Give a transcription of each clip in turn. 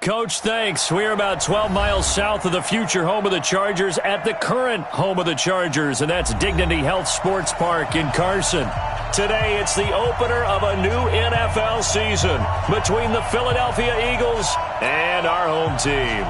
Coach, thanks. We're about 12 miles south of the future home of the Chargers at the current home of the Chargers, and that's Dignity Health Sports Park in Carson. Today, it's the opener of a new NFL season between the Philadelphia Eagles and our home team.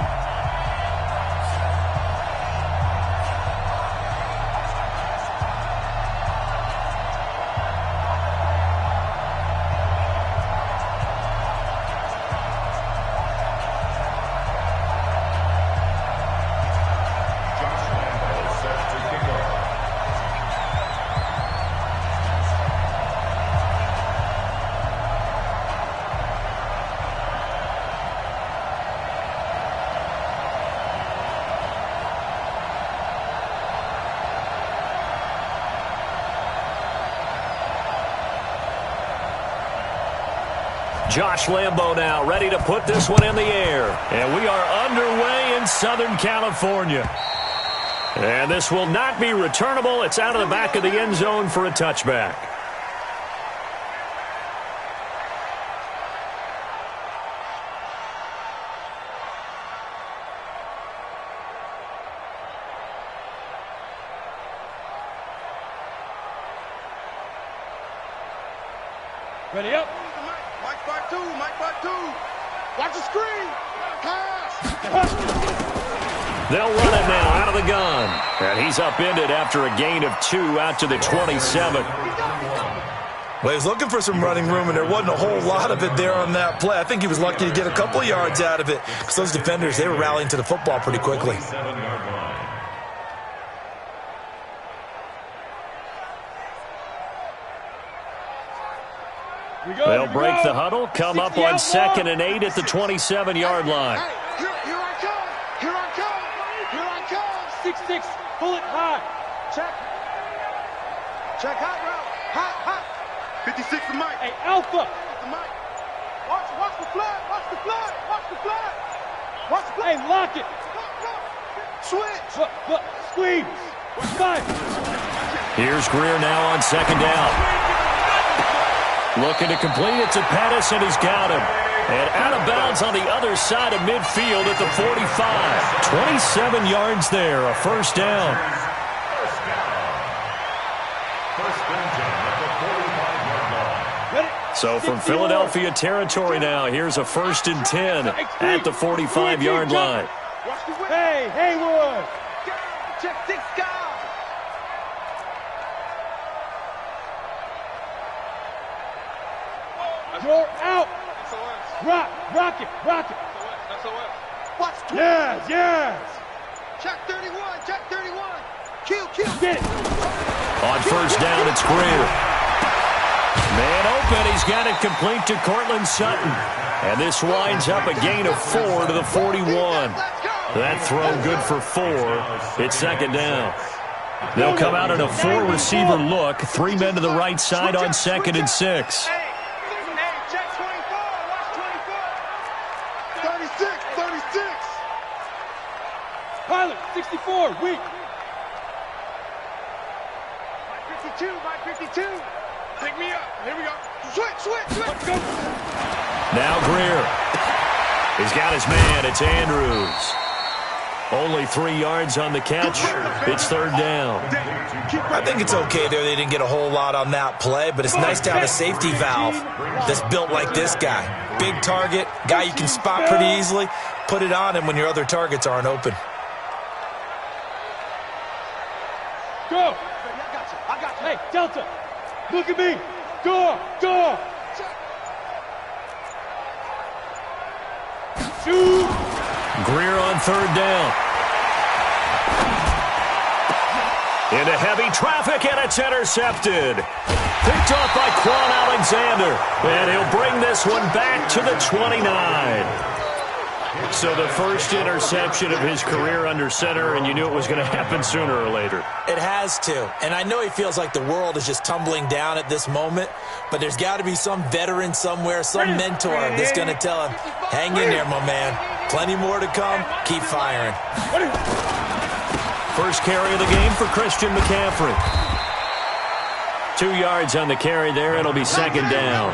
Josh Lambo now ready to put this one in the air. And we are underway in Southern California. And this will not be returnable. It's out of the back of the end zone for a touchback. Ready up. Mike by two. Watch the screen. Pass. They'll run it now out of the gun. And he's upended after a gain of 2 out to the 27. Well, he was looking for some running room, and there wasn't a whole lot of it there on that play. I think he was lucky to get a couple of yards out of it because those defenders, they were rallying to the football pretty quickly. They'll break the huddle, come up on 2nd and 8 at the 27-yard line. Here I come. Here I come. Here I come. 6-6. Pull it high. Check. Check hot route. Hot. 56 to Mike. Hey, Alpha. To Mike. Watch the flag. Watch the flag. Watch the flag. Watch the flag. Hey, lock it. Switch. Squeeze. Five. Here's Greer now on 2nd down. Looking to complete it to Pettis, and he's got him. And out of bounds on the other side of midfield at the 45. 27 yards there, a first down. So from Philadelphia territory now, here's a 1st and 10 at the 45-yard line. Hey, Haywood. Check 6 guys. You're out. Rock it. Watch 20. Yes. Check 31. Kill. Get it. On 1st down, it's Greer. Man open, he's got it complete to Cortland Sutton. And this winds up a gain of 4 to the 41. That throw good for 4. It's 2nd down. They'll come out in a 4-receiver look. 3 men to the right side on 2nd and 6. Pilot, 64, weak. Mike 52. Pick me up. Here we go. Switch. Let's go. Now Greer. He's got his man. It's Andrews. Only 3 yards on the catch. It's 3rd down. I think it's okay there. They didn't get a whole lot on that play, but it's nice to have a safety valve that's built like this guy. Big target, guy you can spot pretty easily. Put it on him when your other targets aren't open. Go. I got you. Hey, Delta. Look at me. Door. Shoot. Greer on 3rd down. Into heavy traffic, and it's intercepted. Picked off by Quan Alexander. And he'll bring this one back to the 29. So the first interception of his career under center, and you knew it was going to happen sooner or later. It has to. And I know he feels like the world is just tumbling down at this moment, but there's got to be some veteran somewhere, some mentor that's going to tell him, hang in there, my man. Plenty more to come. Keep firing. First carry of the game for Christian McCaffrey. 2 yards on the carry there. It'll be 2nd down.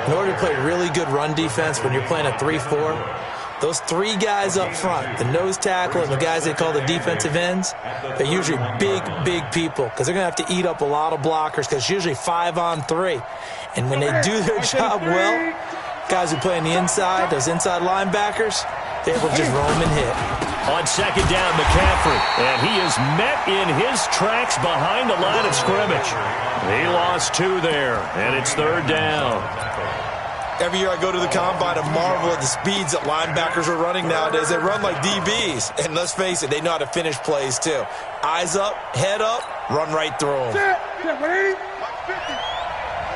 In order to play really good run defense when you're playing a 3-4, those three guys up front, the nose tackle and the guys they call the defensive ends, they're usually big, big people because they're going to have to eat up a lot of blockers because it's usually 5-on-3. And when they do their job well, guys who play on the inside, those inside linebackers, they're able to just roam and hit. On second down, McCaffrey, and he is met in his tracks behind the line of scrimmage. He lost 2 there, and it's third down. Every year I go to the combine and marvel at the speeds that linebackers are running nowadays. They run like DBs. And let's face it, they know how to finish plays too. Eyes up, head up, run right through them. Let's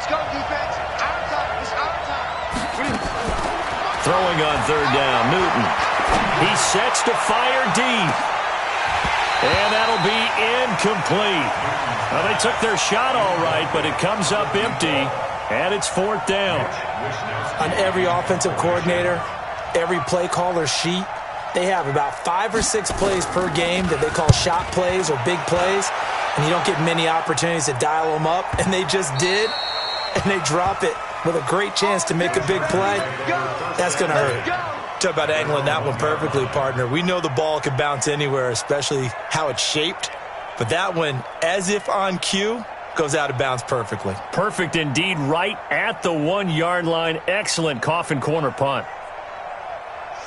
go, defense. Our time. It's our time. Throwing on third down, Newton. He sets to fire deep. And that'll be incomplete. Well, they took their shot all right, but it comes up empty. And it's fourth down. On every offensive coordinator, every play caller sheet, they have about 5 or 6 plays per game that they call shot plays or big plays, and you don't get many opportunities to dial them up, and they just did, and they drop it with a great chance to make a big play. That's going to hurt. Talk about angling that one perfectly, partner. We know the ball can bounce anywhere, especially how it's shaped, but that one, as if on cue, goes out of bounds perfectly. Perfect indeed, right at the 1-yard line. Excellent coffin corner punt.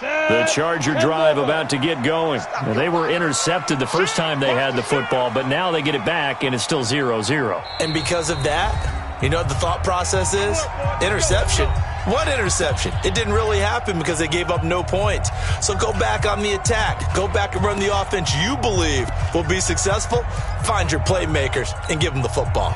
The Charger drive about to get going. Now, they were intercepted the first time they had the football, but now they get it back, and it's still 0-0. And because of that, you know what the thought process is? Interception. What interception? It didn't really happen because they gave up no points. So go back on the attack. Go back and run the offense you believe will be successful. Find your playmakers and give them the football.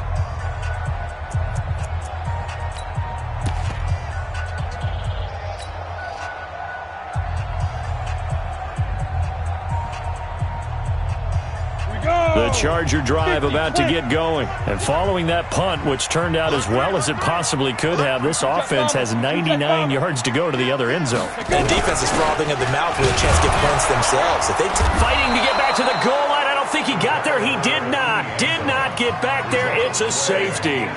The Charger drive about to get going. And following that punt, which turned out as well as it possibly could have, this offense has 99 yards to go to the other end zone. And defense is frothing at the mouth with a chance to get points themselves. If they fighting to get back to the goal line. I don't think he got there. He did not. Did not get back there. It's a safety.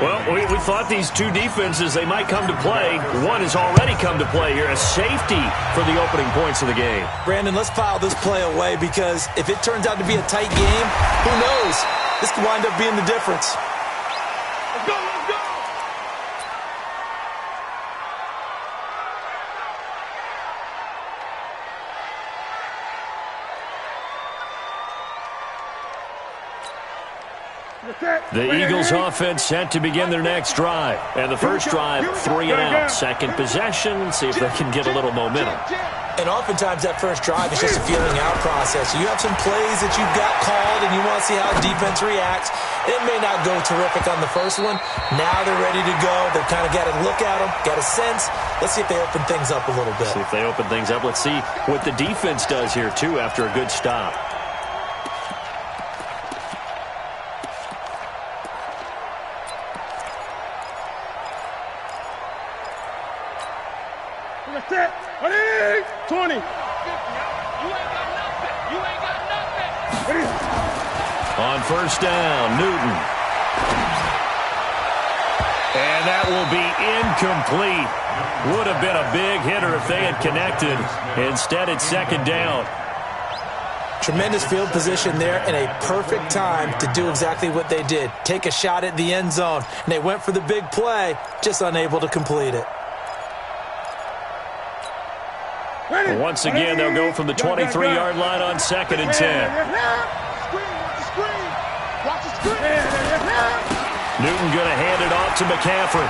Well, we thought these two defenses, they might come to play. One has already come to play here. A safety for the opening points of the game. Brandon, let's file this play away because if it turns out to be a tight game, who knows? This could wind up being the difference. Let's go, let's go. The Eagles offense set to begin their next drive. And the first drive, 3 and out. Second possession, see if they can get a little momentum. And oftentimes that first drive is just a feeling out process. You have some plays that you've got called and you want to see how defense reacts. It may not go terrific on the first one. Now they're ready to go. They've kind of got to look at them, got a sense. Let's see if they open things up a little bit. See if they open things up. Let's see what the defense does here, too, after a good stop. Set. 20. You ain't got nothing. You ain't got nothing. On first down, Newton. And that will be incomplete. Would have been a big hitter if they had connected. Instead, it's second down. Tremendous field position there and a perfect time to do exactly what they did. Take a shot at the end zone. And they went for the big play, just unable to complete it. Once again, they'll go from the 23-yard line on second and 10. Newton going to hand it off to McCaffrey.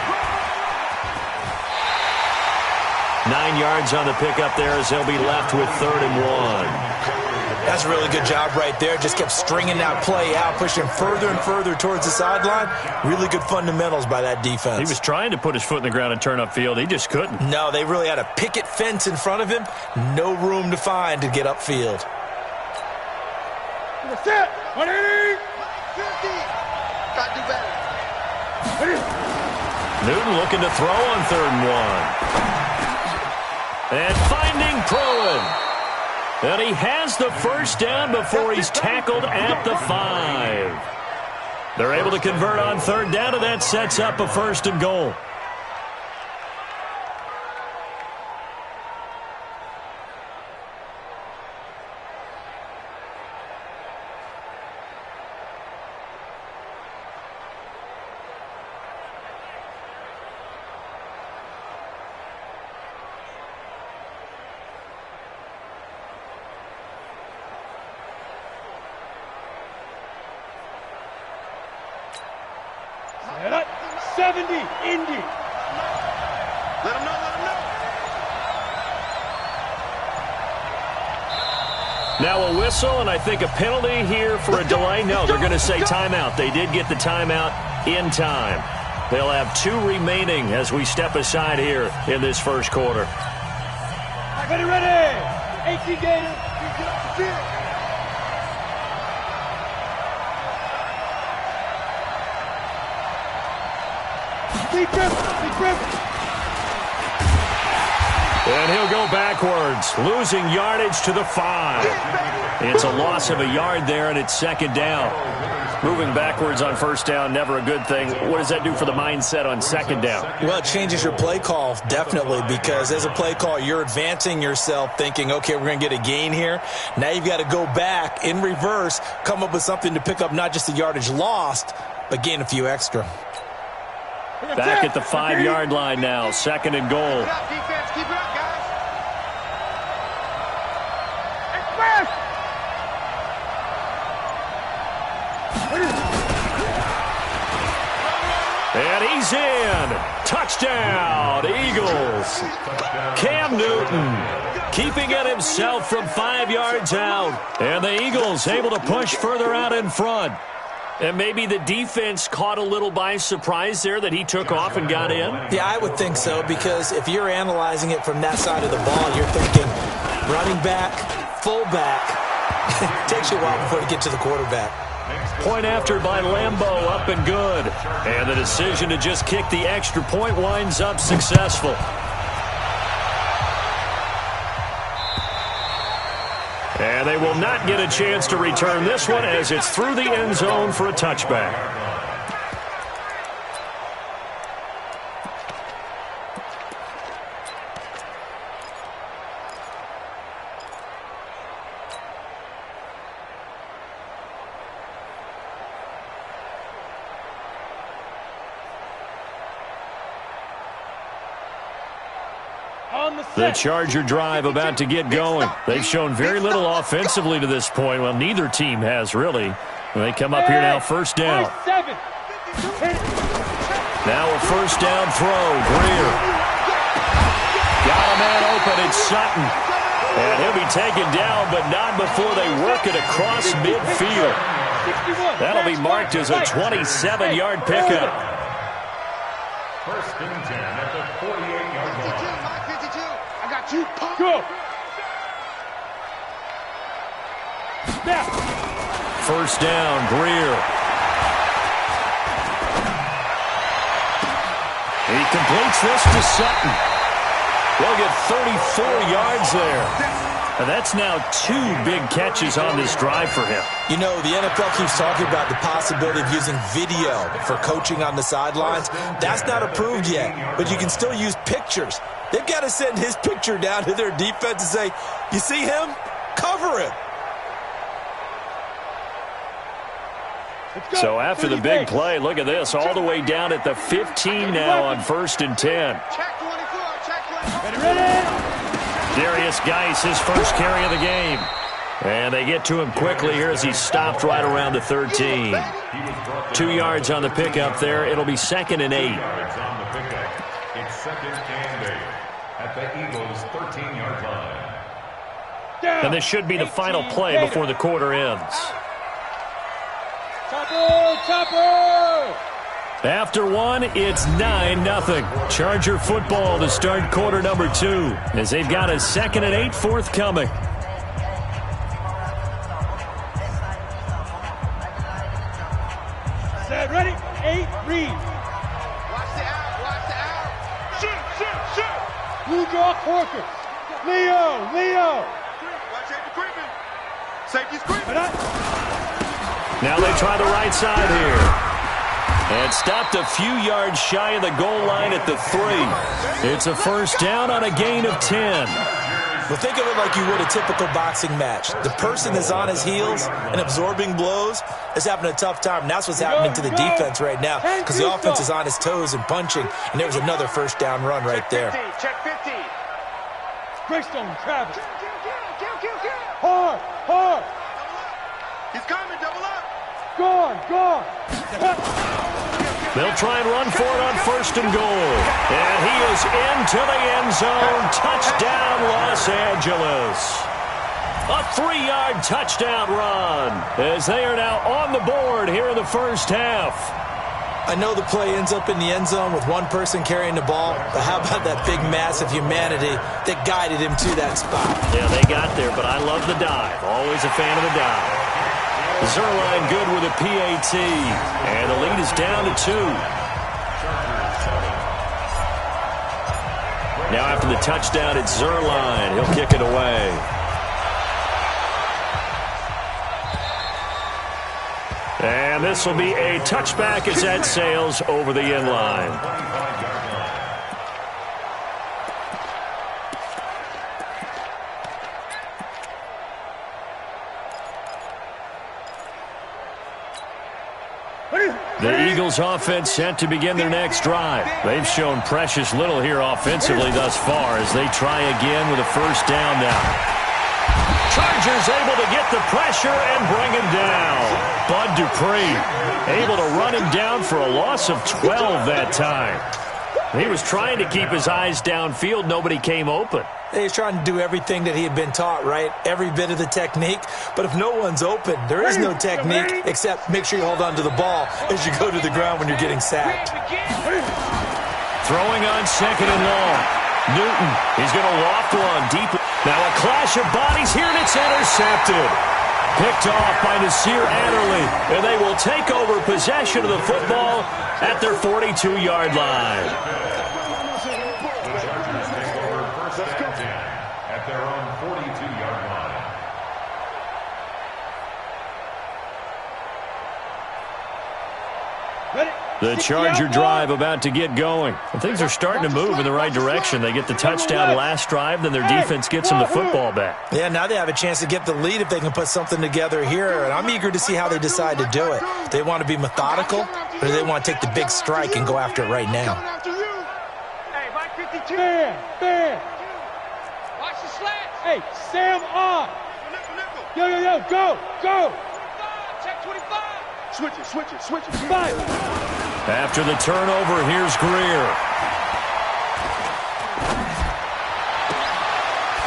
9 yards on the pickup there as they'll be left with 3rd and 1. That's a really good job right there. Just kept stringing that play out, pushing further and further towards the sideline. Really good fundamentals by that defense. He was trying to put his foot in the ground and turn upfield. He just couldn't. No, they really had a picket fence in front of him. No room to find to get upfield. Set. 50. Got to do better. Newton looking to throw on 3rd and 1. And finding Proen. And he has the first down before he's tackled at the 5. They're able to convert on 3rd down, and that sets up a 1st and goal. 70, Indy. Let him know, let him know. Now a whistle, and I think a penalty here for a delay. No, they're going to say timeout. They did get the timeout in time. They'll have 2 remaining as we step aside here in this first quarter. Ready, ready. 18 Gator. Big grip. And he'll go backwards, losing yardage to the 5. It's a loss of a yard there, and it's second down. Moving backwards on first down, never a good thing. What does that do for the mindset on second down? Well, it changes your play call, definitely, because as a play call, you're advancing yourself thinking, okay, we're going to get a gain here. Now you've got to go back in reverse, come up with something to pick up not just the yardage lost, but gain a few extra. Back at the 5-yard line now, second and goal. Keep it up, defense. Keep it up, guys. And he's in. Touchdown, Eagles. Cam Newton keeping it himself from 5 yards out. And the Eagles able to push further out in front. And maybe the defense caught a little by surprise there that he took off and got in? Yeah, I would think so, because if you're analyzing it from that side of the ball, you're thinking running back, fullback. It takes you a while before you get to the quarterback. Point after by Lambeau, up and good. And the decision to just kick the extra point winds up successful. And they will not get a chance to return this one as it's through the end zone for a touchback. The Charger drive about to get going. They've shown very little offensively to this point. Well, neither team has, really. They come up here now, first down. Now a first down throw. Greer. Got a man open. It's Sutton. And he'll be taken down, but not before they work it across midfield. That'll be marked as a 27-yard pickup. First and 10 at the 48-yard line. Go. Snap. First down, Greer. He completes this to Sutton. They'll get 34 yards there. And that's now 2 big catches on this drive for him. You know, the NFL keeps talking about the possibility of using video for coaching on the sidelines. That's not approved yet, but you can still use pictures. They've got to send his picture down to their defense and say, you see him? Cover him. So after the big play, look at this, all the way down at the 15 now on first and 10. Check 24, check 24. Ready? Darius Geis, his first carry of the game. And they get to him quickly here as he stopped right around the 13. 2 yards on the pickup there. It'll be second and 8. It's second and 8 at the Eagles' 13-yard line. And this should be the final play before the quarter ends. Chopper! After one, it's 9-0. Charger football to start quarter number 2 as they've got a second and 8 forthcoming. Set, ready? 8, read. Watch the out. Shoot. Blue draw, Corker. Leo. Watch safety creeping. Safety's creeping. Now they try the right side here. And stopped a few yards shy of the goal line at the 3. It's a first down on a gain of 10. Well, think of it like you would a typical boxing match. The person that's on his heels and absorbing blows is having a tough time. And that's what's happening to the defense right now because the offense is on his toes and punching. And there was another first down run right there. Check 50. Greystone, Travis. Kill. Hard. He's coming, double up. Gone. They'll try and run for it on 1st and goal. And he is into the end zone. Touchdown, Los Angeles. A 3-yard touchdown run as they are now on the board here in the first half. I know the play ends up in the end zone with one person carrying the ball, but how about that big mass of humanity that guided him to that spot? Yeah, they got there, but I love the dive. Always a fan of the dive. Zerline good with a PAT, and the lead is down to 2. Now after the touchdown, it's Zerline. He'll kick it away. And this will be a touchback as that sails over the end line. The Eagles offense set to begin their next drive. They've shown precious little here offensively thus far as they try again with a first down now. Chargers able to get the pressure and bring him down. Bud Dupree able to run him down for a loss of 12 that time. He was trying to keep his eyes downfield. Nobody came open. He's trying to do everything that he had been taught, right? Every bit of the technique. But if no one's open, there is no technique except make sure you hold on to the ball as you go to the ground when you're getting sacked. Throwing on 2nd and long. Newton, he's going to loft one deep. Now a clash of bodies here, and it's intercepted. Picked off by Nasir Adderley, and they will take over possession of the football at their 42-yard line. The Chargers take over 1st and 10 at their own 42-yard line. The Charger drive about to get going. And things are starting to move in the right direction. They get the touchdown last drive, then their defense gets them the football back. Yeah, now they have a chance to get the lead if they can put something together here, and I'm eager to see how they decide to do it. They want to be methodical, or do they want to take the big strike and go after it right now? Hey, Mike 52. Bam. Watch the slant. Hey, Sam on. Yo, go. Check 25. Switch it. 5. After the turnover, here's Greer.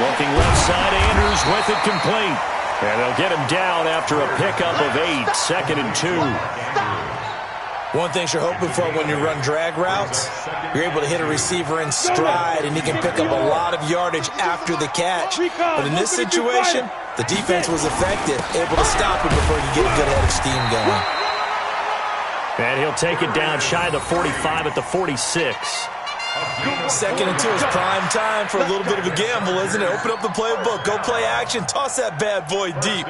Looking left side, Andrews with it complete. And they'll get him down after a pickup of 8, 2nd and 2. One thing you're hoping for when you run drag routes, you're able to hit a receiver in stride, and he can pick up a lot of yardage after the catch. But in this situation, the defense was effective, able to stop him before he get a good head of steam going. And he'll take it down shy of the 45 at the 46. 2nd and 2 is prime time for a little bit of a gamble, isn't it? Open up the playbook, go play action, toss that bad boy deep.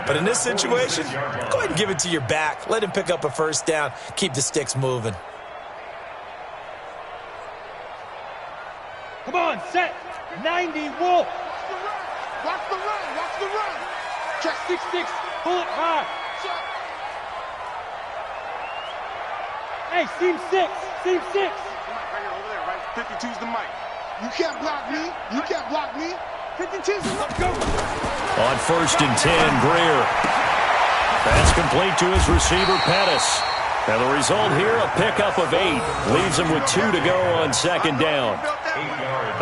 But in this situation, go ahead and give it to your back. Let him pick up a first down, keep the sticks moving. Come on, set. 90, Wolf. Watch the run. Check 6, pull it high. Hey, seam 6. Right here, over there, right? 52's the mic. You can't block me. 52's the mic. Go. On 1st and 10, Greer. Pass complete to his receiver, Pettis. And the result here, a pickup of 8. Leaves him with 2 to go on 2nd down.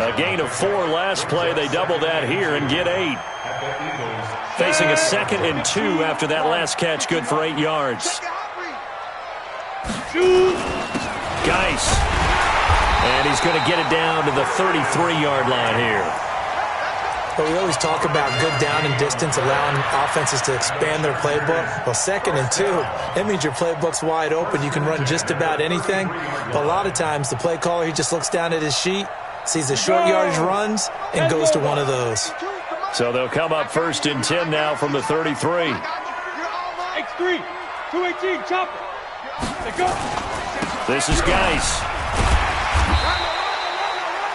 A gain of 4 last play. They double that here and get 8. Facing a 2nd and 2 after that last catch, good for 8 yards. Geis. And he's going to get it down to the 33-yard line here. But we always talk about good down and distance, allowing offenses to expand their playbook. Well, 2nd and 2, that means your playbook's wide open. You can run just about anything. But a lot of times, the play caller, he just looks down at his sheet, sees the short yardage runs, and goes to one of those. So they'll come up 1st and 10 now from the 33. X3, 218, chopper. This is Geis.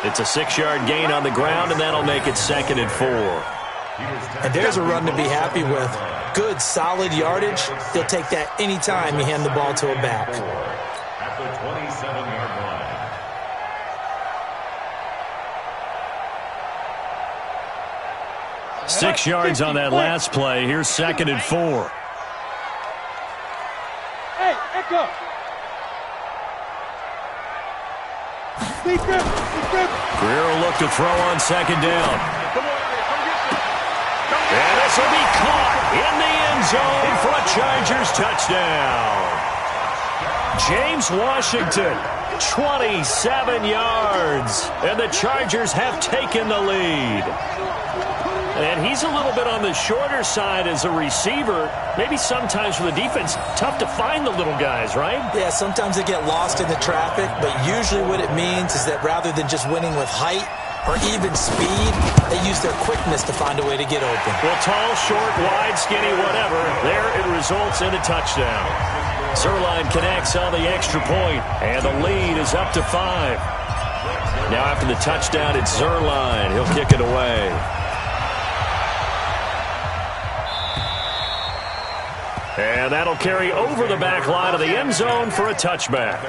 It's a 6-yard gain on the ground, and that'll make it 2nd and 4. And there's a run to be happy with. Good, solid yardage. They'll take that any time you hand the ball to a back. At the 27-yard line. 6 yards on that last play. Here's 2nd and 4. Hey, Echo. Greer will look to throw on second down. And this will be caught in the end zone for a Chargers touchdown. James Washington, 27 yards, and the Chargers have taken the lead. And he's a little bit on the shorter side as a receiver. Maybe sometimes for the defense, tough to find the little guys, right? Yeah, sometimes they get lost in the traffic, but usually what it means is that rather than just winning with height or even speed, they use their quickness to find a way to get open. Well, tall, short, wide, skinny, whatever, there it results in a touchdown. Zerline connects on the extra point, and the lead is up to 5. Now after the touchdown, it's Zerline. He'll kick it away. And that'll carry over the back line of the end zone for a touchback.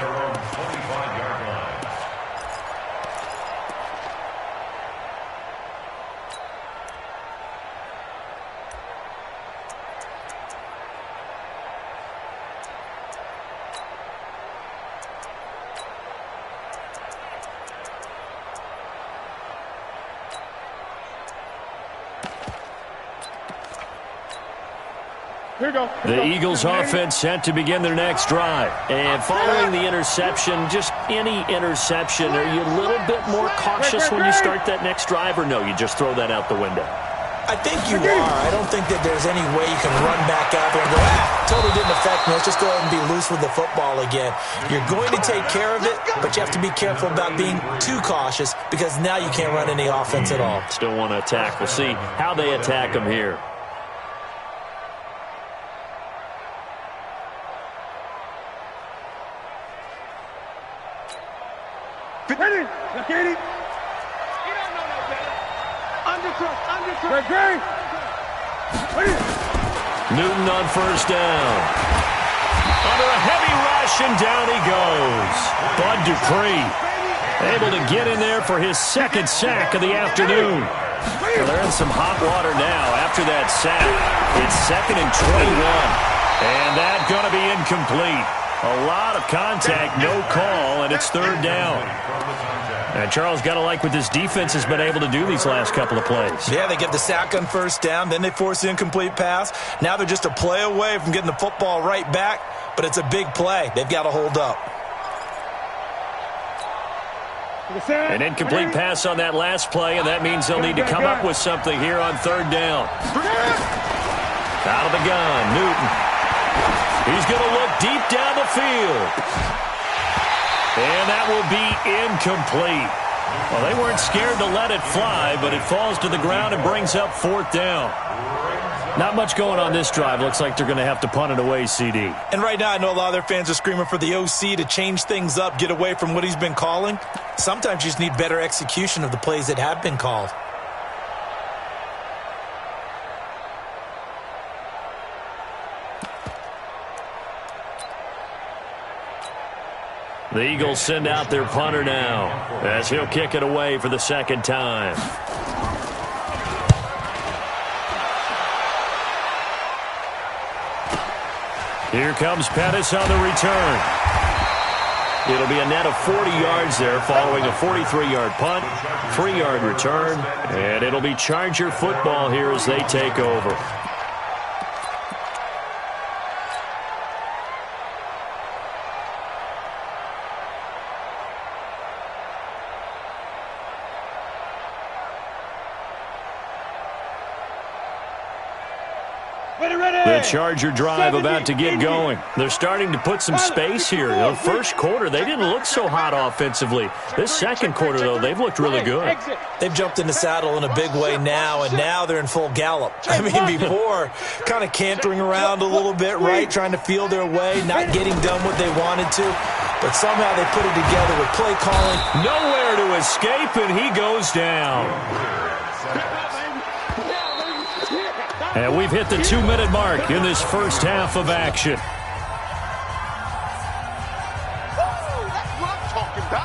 The Eagles offense set to begin their next drive. And following the interception, just any interception, are you a little bit more cautious when you start that next drive, or no, you just throw that out the window? I think you are. I don't think that there's any way you can run back out there and go, totally didn't affect me. Let's just go ahead and be loose with the football again. You're going to take care of it, but you have to be careful about being too cautious because now you can't run any offense at all. Still want to attack. We'll see how they attack them here. Newton on first down. Under a heavy rush, and down he goes. Bud Dupree able to get in there for his second sack of the afternoon. Well, they're in some hot water now after that sack. It's 2nd and 21. And that's going to be incomplete. A lot of contact, no call, and it's 3rd down. And Charles, got to like what this defense has been able to do these last couple of plays. Yeah, they get the sack on first down, then they force the incomplete pass. Now they're just a play away from getting the football right back, but it's a big play. They've got to hold up. An incomplete pass on that last play, and that means they'll need to come up with something here on 3rd down. Out of the gun, Newton. He's going to look deep down the field. And that will be incomplete. Well, they weren't scared to let it fly, but it falls to the ground and brings up 4th down. Not much going on this drive. Looks like they're going to have to punt it away, CD. And right now, I know a lot of their fans are screaming for the OC to change things up, get away from what he's been calling. Sometimes you just need better execution of the plays that have been called. The Eagles send out their punter now as he'll kick it away for the 2nd time. Here comes Pettis on the return. It'll be a net of 40 yards there following a 43-yard punt, 3-yard return, and it'll be Charger football here as they take over. The Charger drive about to get going. They're starting to put some space here. The first quarter, they didn't look so hot offensively. This second quarter, though, they've looked really good. They've jumped in the saddle in a big way now, and now they're in full gallop. I mean, before, kind of cantering around a little bit, right, trying to feel their way, not getting done what they wanted to. But somehow they put it together with play calling. Nowhere to escape, and he goes down. And we've hit the 2-minute mark in this first half of action.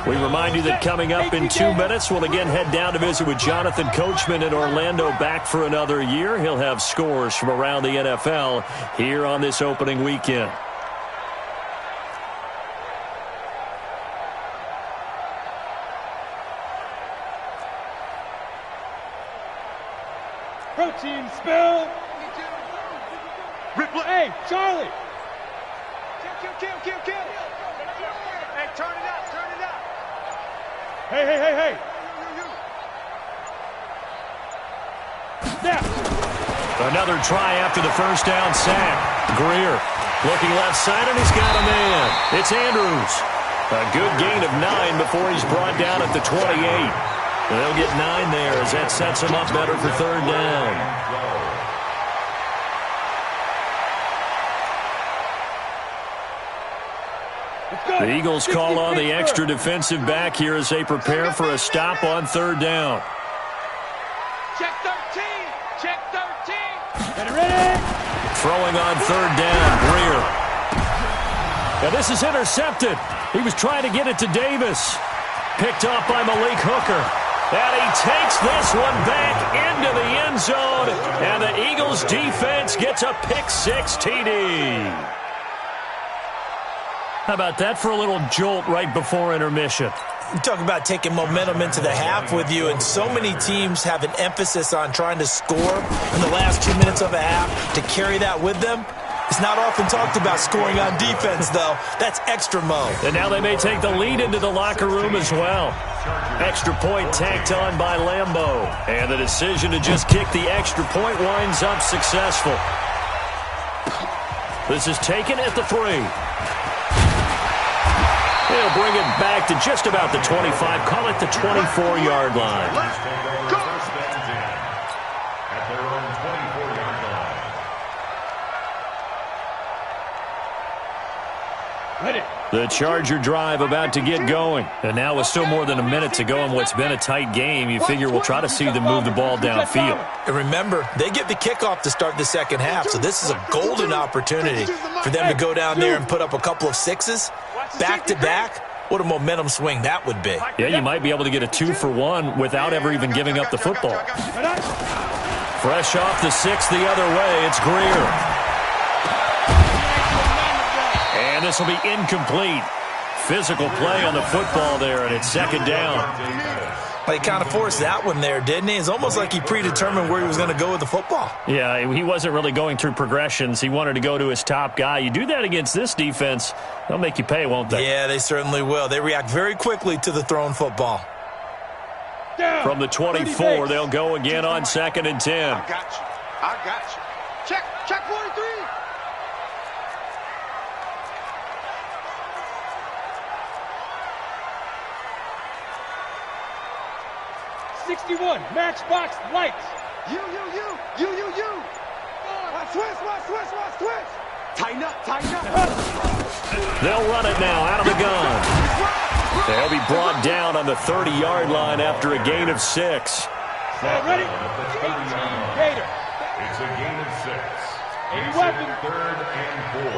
We remind you that coming up in 2 minutes, we'll again head down to visit with Jonathan Coachman in Orlando, back for another year. He'll have scores from around the NFL here on this opening weekend. Protein spill. Hey, Charlie. Kill. Hey, turn it up. Hey. Snap. Another try after the first down sack. Greer looking left side, and he's got a man. It's Andrews. A good gain of 9 before he's brought down at the 28. They'll get 9 there as that sets him up better for third down. The Eagles call on the extra defensive back here as they prepare for a stop on third down. Check 13. Ready. Throwing on third down, Greer. Now this is intercepted. He was trying to get it to Davis. Picked off by Malik Hooker. And he takes this one back into the end zone. And the Eagles defense gets a pick-6 TD. How about that for a little jolt right before intermission? You talk about taking momentum into the half with you, and so many teams have an emphasis on trying to score in the last 2 minutes of a half to carry that with them. It's not often talked about scoring on defense, though. That's extra mode. And now they may take the lead into the locker room as well. Extra point tacked on by Lambeau. And the decision to just kick the extra point winds up successful. This is taken at the 3. They'll bring it back to just about the 25. Call it the 24-yard line. At their own 24-yard line. Ready. The Charger drive about to get going. And now with still more than a minute to go in what's been a tight game, you figure we'll try to see them move the ball downfield. And remember, they get the kickoff to start the second half, so this is a golden opportunity for them to go down there and put up a couple of 6s. Back-to-back, what a momentum swing that would be. Yeah, you might be able to get a 2-for-1 without ever even giving up the football. Fresh off the 6 the other way, it's Greer. And this will be incomplete. Physical play on the football there, and it's second down. Well, he kind of forced that one there, didn't he? It's almost like he predetermined where he was going to go with the football. Yeah, he wasn't really going through progressions. He wanted to go to his top guy. You do that against this defense, they'll make you pay, won't they? Yeah, they certainly will. They react very quickly to the thrown football. From the 24, they'll go again on 2nd and 10. I got you. Check 43. 61, matchbox lights. You. Switch. Tighten up. They'll run it now out of the gun. They'll be brought down on the 30-yard line after a gain of 6. Ready? Gator. It's a gain of 6. It's Weapon. 3rd and 4.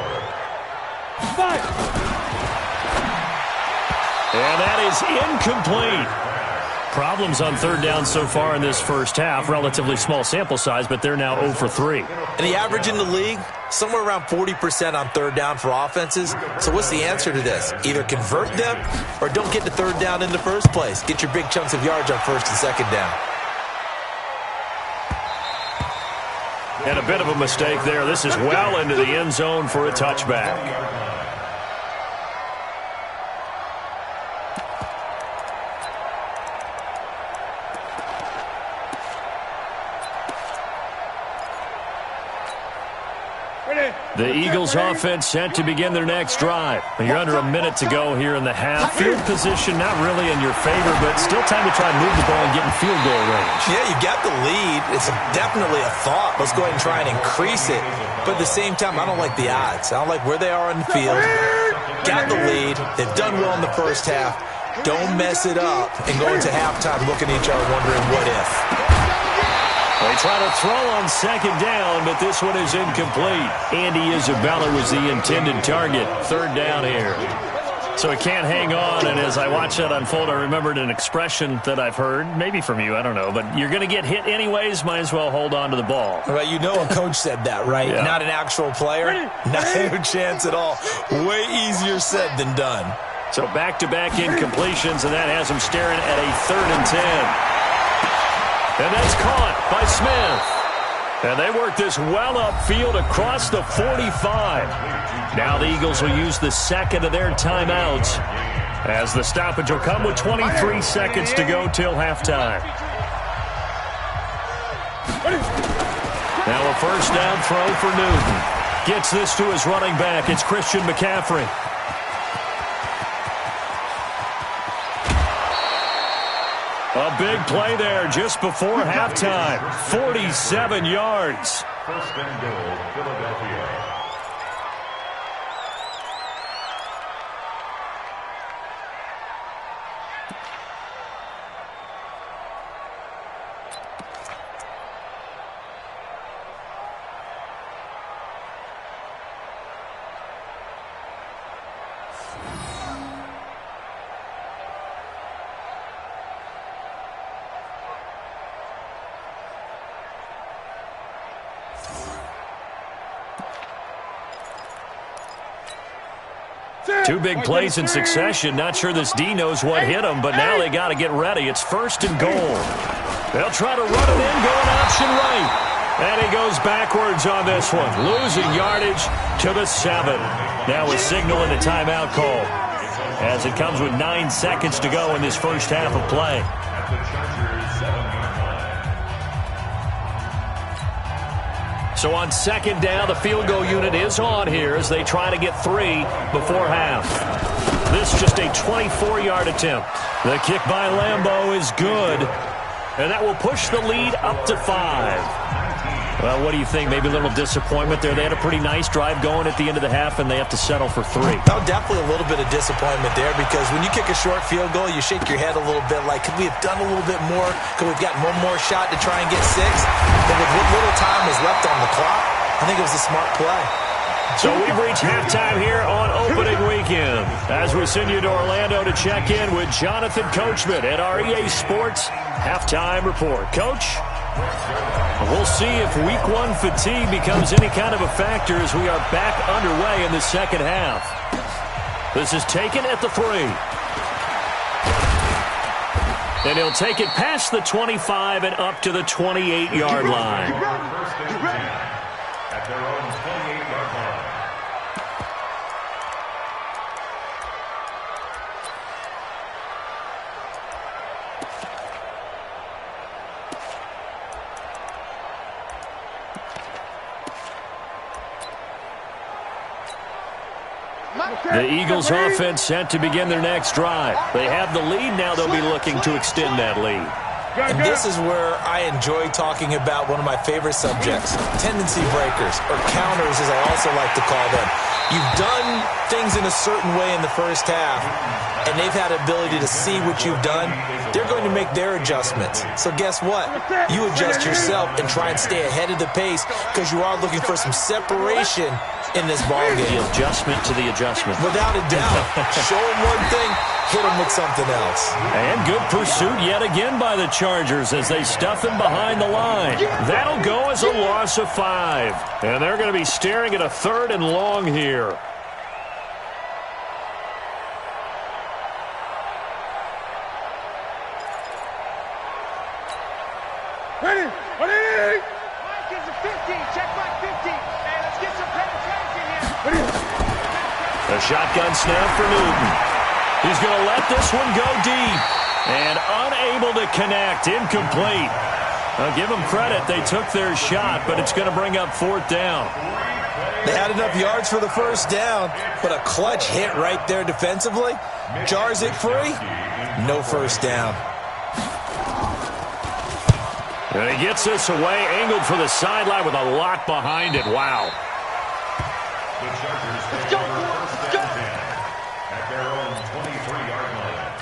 5. And that is incomplete. Problems on third down so far in this first half. Relatively small sample size, but they're now 0 for 3. And the average in the league, somewhere around 40% on third down for offenses. So what's the answer to this? Either convert them or don't get to third down in the first place. Get your big chunks of yards on first and second down. And a bit of a mistake there. This is well into the end zone for a touchback. The Eagles offense set to begin their next drive. You're under a minute to go here in the half. Field position not really in your favor, but still time to try and move the ball and get in field goal range. Yeah, you got the lead. It's definitely a thought. Let's go ahead and try and increase it. But at the same time, I don't like the odds. I don't like where they are on the field. Got the lead. They've done well in the first half. Don't mess it up and go into halftime looking at each other wondering what if. They try to throw on second down, but this one is incomplete. Andy Isabella was the intended target. Third down here. So it can't hang on, and as I watch that unfold, I remembered an expression that I've heard, maybe from you, I don't know, but you're going to get hit anyways, might as well hold on to the ball. Well, you know a coach said that, right? Yeah. Not an actual player. Not a chance at all. Way easier said than done. So back-to-back incompletions, and that has them staring at a 3rd and 10. And that's caught by Smith. And they work this well upfield across the 45. Now the Eagles will use the second of their timeouts as the stoppage will come with 23 seconds to go till halftime. Now a first down throw for Newton. Gets this to his running back. It's Christian McCaffrey. A big play there just before halftime. 47 yards. First and goal, Philadelphia. Two big plays in succession. Not sure this D knows what hit him, but now they got to get ready. It's first and goal. They'll try to run it in, going option right. And he goes backwards on this one, losing yardage to the 7. Now a signal and a timeout call as it comes with 9 seconds to go in this first half of play. So on second down, the field goal unit is on here as they try to get 3 before half. This just a 24-yard attempt. The kick by Lambeau is good, and that will push the lead up to 5. Well, what do you think? Maybe a little disappointment there. They had a pretty nice drive going at the end of the half, and they have to settle for 3. No, definitely a little bit of disappointment there because when you kick a short field goal, you shake your head a little bit like, could we have done a little bit more? Could we have gotten one more shot to try and get 6? But with what little time is left on the clock, I think it was a smart play. So we've reached halftime here on opening weekend as we send you to Orlando to check in with Jonathan Coachman at our EA Sports Halftime Report. Coach? We'll see if week 1 fatigue becomes any kind of a factor as we are back underway in the second half. This is taken at the 3. And he'll take it past the 25 and up to the 28-yard line. At their own 28-yard line. The Eagles offense set to begin their next drive. They have the lead. Now they'll be looking to extend that lead. And this is where I enjoy talking about one of my favorite subjects, tendency breakers, or counters as I also like to call them. You've done things in a certain way in the first half, and they've had the ability to see what you've done. They're going to make their adjustments. So guess what? You adjust yourself and try and stay ahead of the pace because you are looking for some separation in this ballgame. The adjustment to the adjustment. Without a doubt. Show them one thing, hit them with something else. And good pursuit yet again by the Chargers as they stuff him behind the line. That'll go as a loss of 5. And they're going to be staring at a 3rd and long here. Ready? Ready? Mike is a 15. Check Mike 15. Hey, let's get some penetration here. A shotgun snap for Newton. He's going to let this one go deep. And unable to connect. Incomplete. I'll give them credit. They took their shot, but it's going to bring up 4th down. They had enough yards for the first down, but a clutch hit right there defensively. Jars it free. No first down. And he gets this away, angled for the sideline with a lot behind it. Wow. The Chargers take over first and 10 at their own 23-yard line.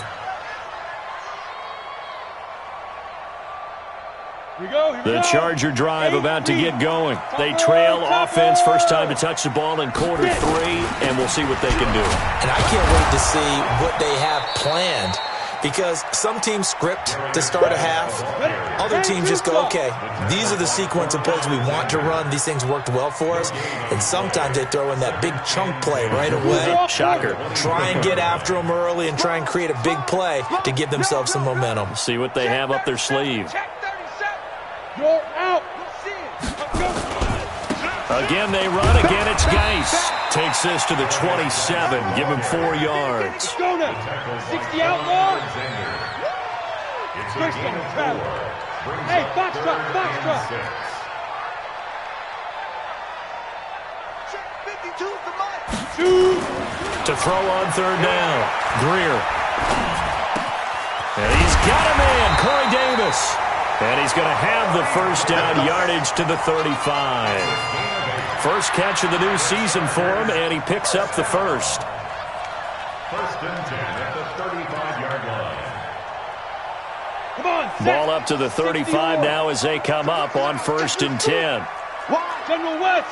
Here we go. The Charger drive about to get going. They trail offense, first time to touch the ball in quarter 3, and we'll see what they can do. And I can't wait to see what they have planned. Because some teams script to start a half. Other teams just go, okay, these are the sequence of plays we want to run. These things worked well for us. And sometimes they throw in that big chunk play right away. Shocker. Try and get after them early and try and create a big play to give themselves some momentum. See what they have up their sleeve. Check 37. You're out. We'll see it. Again, they run. Again, it's Geis. Takes this to the 27. Give him 4 yards. Go now. 60 outlaw. It's a gain of 4. Hey, box truck, box truck. 52 the mic. To throw on 3rd down. Greer. And he's got a man, Corey Davis. And he's going to have the 1st down, yardage to the 35. First catch of the new season for him, and he picks up the 1st. 1st and 10 at the 35-yard line. Come on, set. Ball up to the 35 now as they come up on 1st and 10. General West.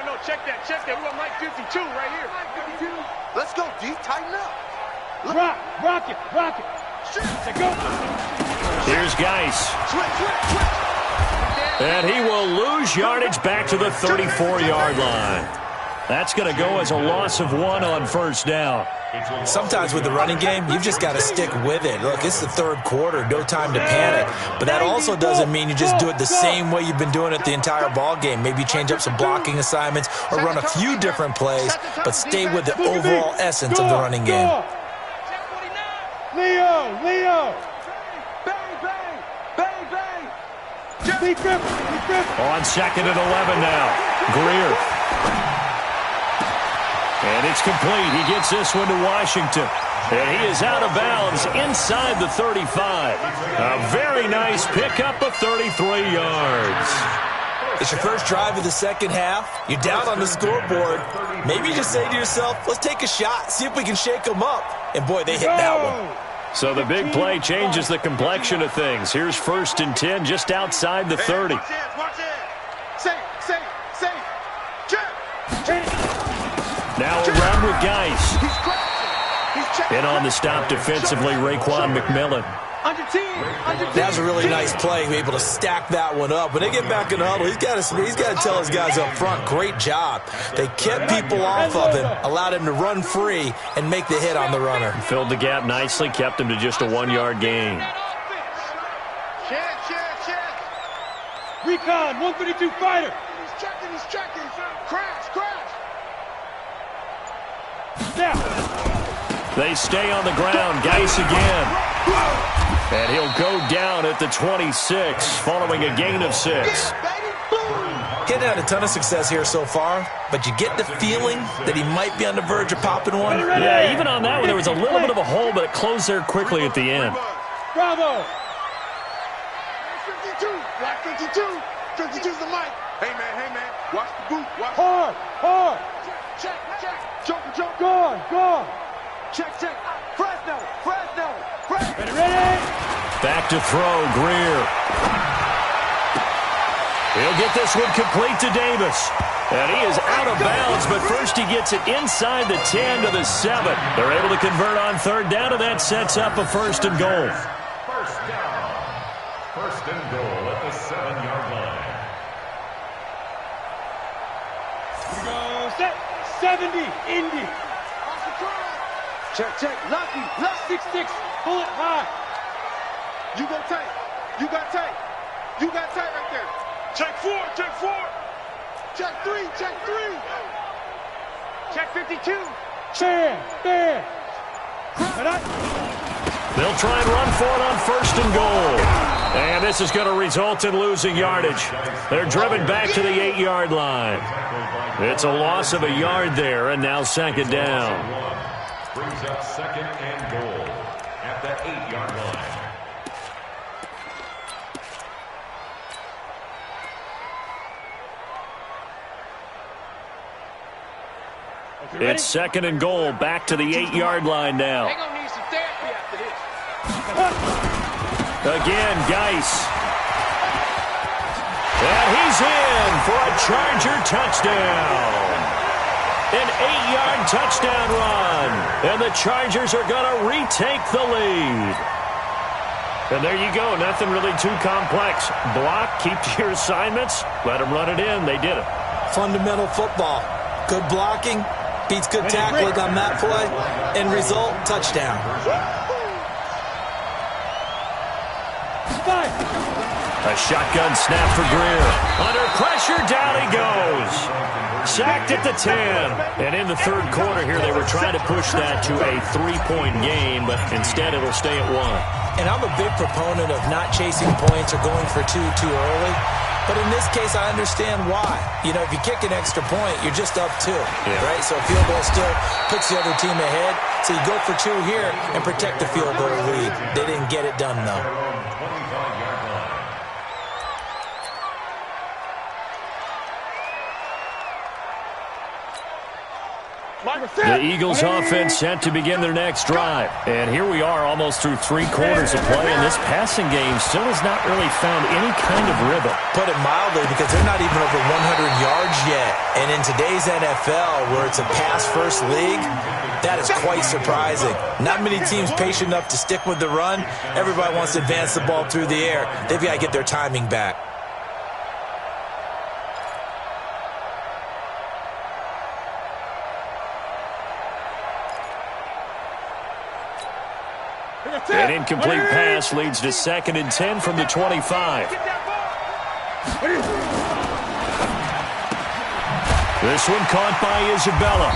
No, check that. We want Mike 52 right here. 52. Let's go, D. Tighten up. Rock it. Say go. Here's Geis. Switch. And he will lose yardage back to the 34-yard line. That's going to go as a loss of 1 on 1st down. Sometimes with the running game, you've just got to stick with it. Look, it's the 3rd quarter, no time to panic. But that also doesn't mean you just do it the same way you've been doing it the entire ball game. Maybe change up some blocking assignments or run a few different plays, but stay with the overall essence of the running game. Leo. Bang. On 2nd and 11 now. Greer. And it's complete. He gets this one to Washington. And he is out of bounds inside the 35. A very nice pickup of 33 yards. It's your first drive of the 2nd half. You're down on the scoreboard. Maybe you just say to yourself, let's take a shot, see if we can shake them up. And, boy, they hit that one. So the big play changes the complexion of things. Here's 1st and 10 just outside the 30. Watch it. Safe. Now around with Geis. He's crashing. And on the stop defensively, Raekwon McMillan. Under 10. That was a really nice play, able to stack that one up. When they get back in the huddle, he's got to tell his guys up front, great job. They kept people off of him, allowed him to run free and make the hit on the runner. Filled the gap nicely, kept him to just a 1-yard gain. Check. Recon, 132 fighter. He's checking. Crash. Down. They stay on the ground. Geis again. And he'll go down at the 26, following a gain of 6. He's had a ton of success here so far, but you get the feeling that he might be on the verge of popping one. Yeah, even on that one, there was a little bit of a hole, but it closed there quickly at the end. Bravo. 52. Black 52. 52's the mic. Hey, man. Watch the boot. Hard. Check. Jump. Gone. Check. Fresno. Ready. Back to throw, Greer. He'll get this one complete to Davis. And he is out of bounds, but first he gets it inside the 10 to the 7. They're able to convert on 3rd down, and that sets up a 1st and goal. 1st down. 1st and goal at the 7-yard line. Go set. 70. Indy. Check. Lucky. 6-6. Pull it high. You got tight right there. Check 4. Check 3. Check 52. Fair. They'll try and run for it on 1st and goal. And this is going to result in losing yardage. They're driven back to the 8-yard line. It's a loss of a yard there, and now 2nd down. Brings up 2nd and goal at the 8-yard line. It's 2nd and goal, back to the 8-yard line now. They're gonna need some therapy after this. Again, Geis. And he's in for a Charger touchdown. An 8-yard touchdown run. And the Chargers are going to retake the lead. And there you go. Nothing really too complex. Block, keep to your assignments, let them run it in. They did it. Fundamental football. Good blocking beats good tackling on that play. End result, touchdown. A shotgun snap for Greer. Under pressure, down he goes. Sacked at the 10. And in the third quarter here, they were trying to push that to a 3-point game, but instead it'll stay at 1. And I'm a big proponent of not chasing points or going for two too early. But in this case, I understand why. You know, if you kick an extra point, you're just up 2, right? So a field goal still puts the other team ahead. So you go for 2 here and protect the field goal lead. They didn't get it done, though. The Eagles offense set to begin their next drive. And here we are almost through 3 quarters of play, and this passing game still has not really found any kind of rhythm. Put it mildly, because they're not even over 100 yards yet. And in today's NFL, where it's a pass-first league, that is quite surprising. Not many teams patient enough to stick with the run. Everybody wants to advance the ball through the air. They've got to get their timing back. An incomplete pass leads to 2nd and 10 from the 25. This one caught by Isabella.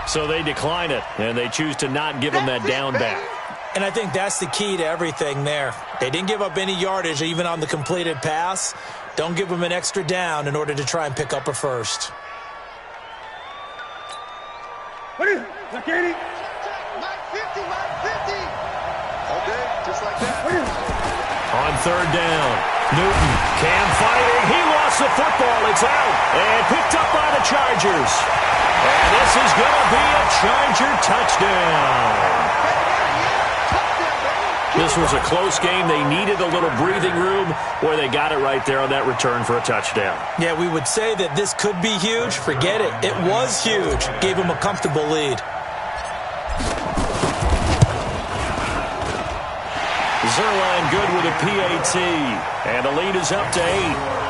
So they decline it, and they choose to not give him that down back. And I think that's the key to everything there. They didn't give up any yardage even on the completed pass. Don't give them an extra down in order to try and pick up a first. What is it? Katie? Mike 50, Mike 50. Okay, just like that. On 3rd down, Newton, Cam fighting. He lost the football. It's out and picked up by the Chargers. And this is going to be a Charger touchdown. This was a close game. They needed a little breathing room. Boy, they got it right there on that return for a touchdown. Yeah, we would say that this could be huge. Forget it. It was huge. Gave them a comfortable lead. Zerline good with a PAT. And the lead is up to 8.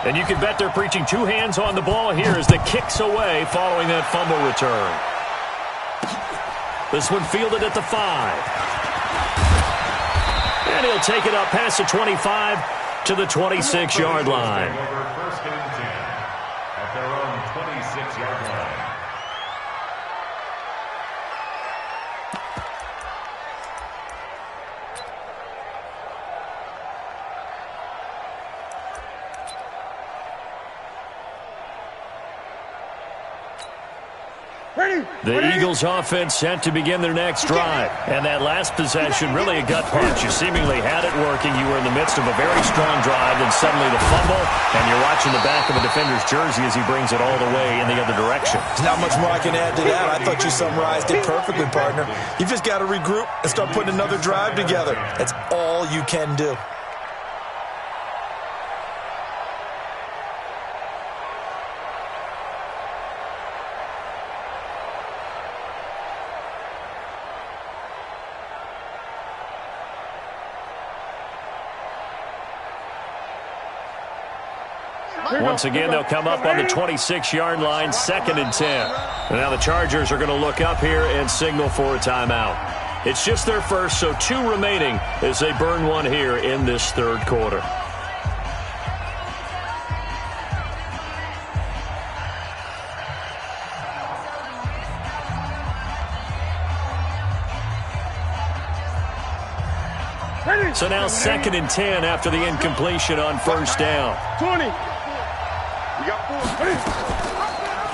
And you can bet they're preaching 2 hands on the ball here as the kick's away following that fumble return. This one fielded at the 5. And he'll take it up past the 25 to the 26-yard line. First and 10 at their own 26-yard line. The Eagles offense set to begin their next drive. And that last possession, really a gut punch. You seemingly had it working. You were in the midst of a very strong drive, then suddenly the fumble, and you're watching the back of a defender's jersey as he brings it all the way in the other direction. There's not much more I can add to that. I thought you summarized it perfectly, partner. You just got to regroup and start putting another drive together. That's all you can do. Once again, they'll come up on the 26-yard line, 2nd and 10. And now the Chargers are going to look up here and signal for a timeout. It's just their first, so 2 remaining as they burn one here in this third quarter. So now 2nd and 10 after the incompletion on first down. 20.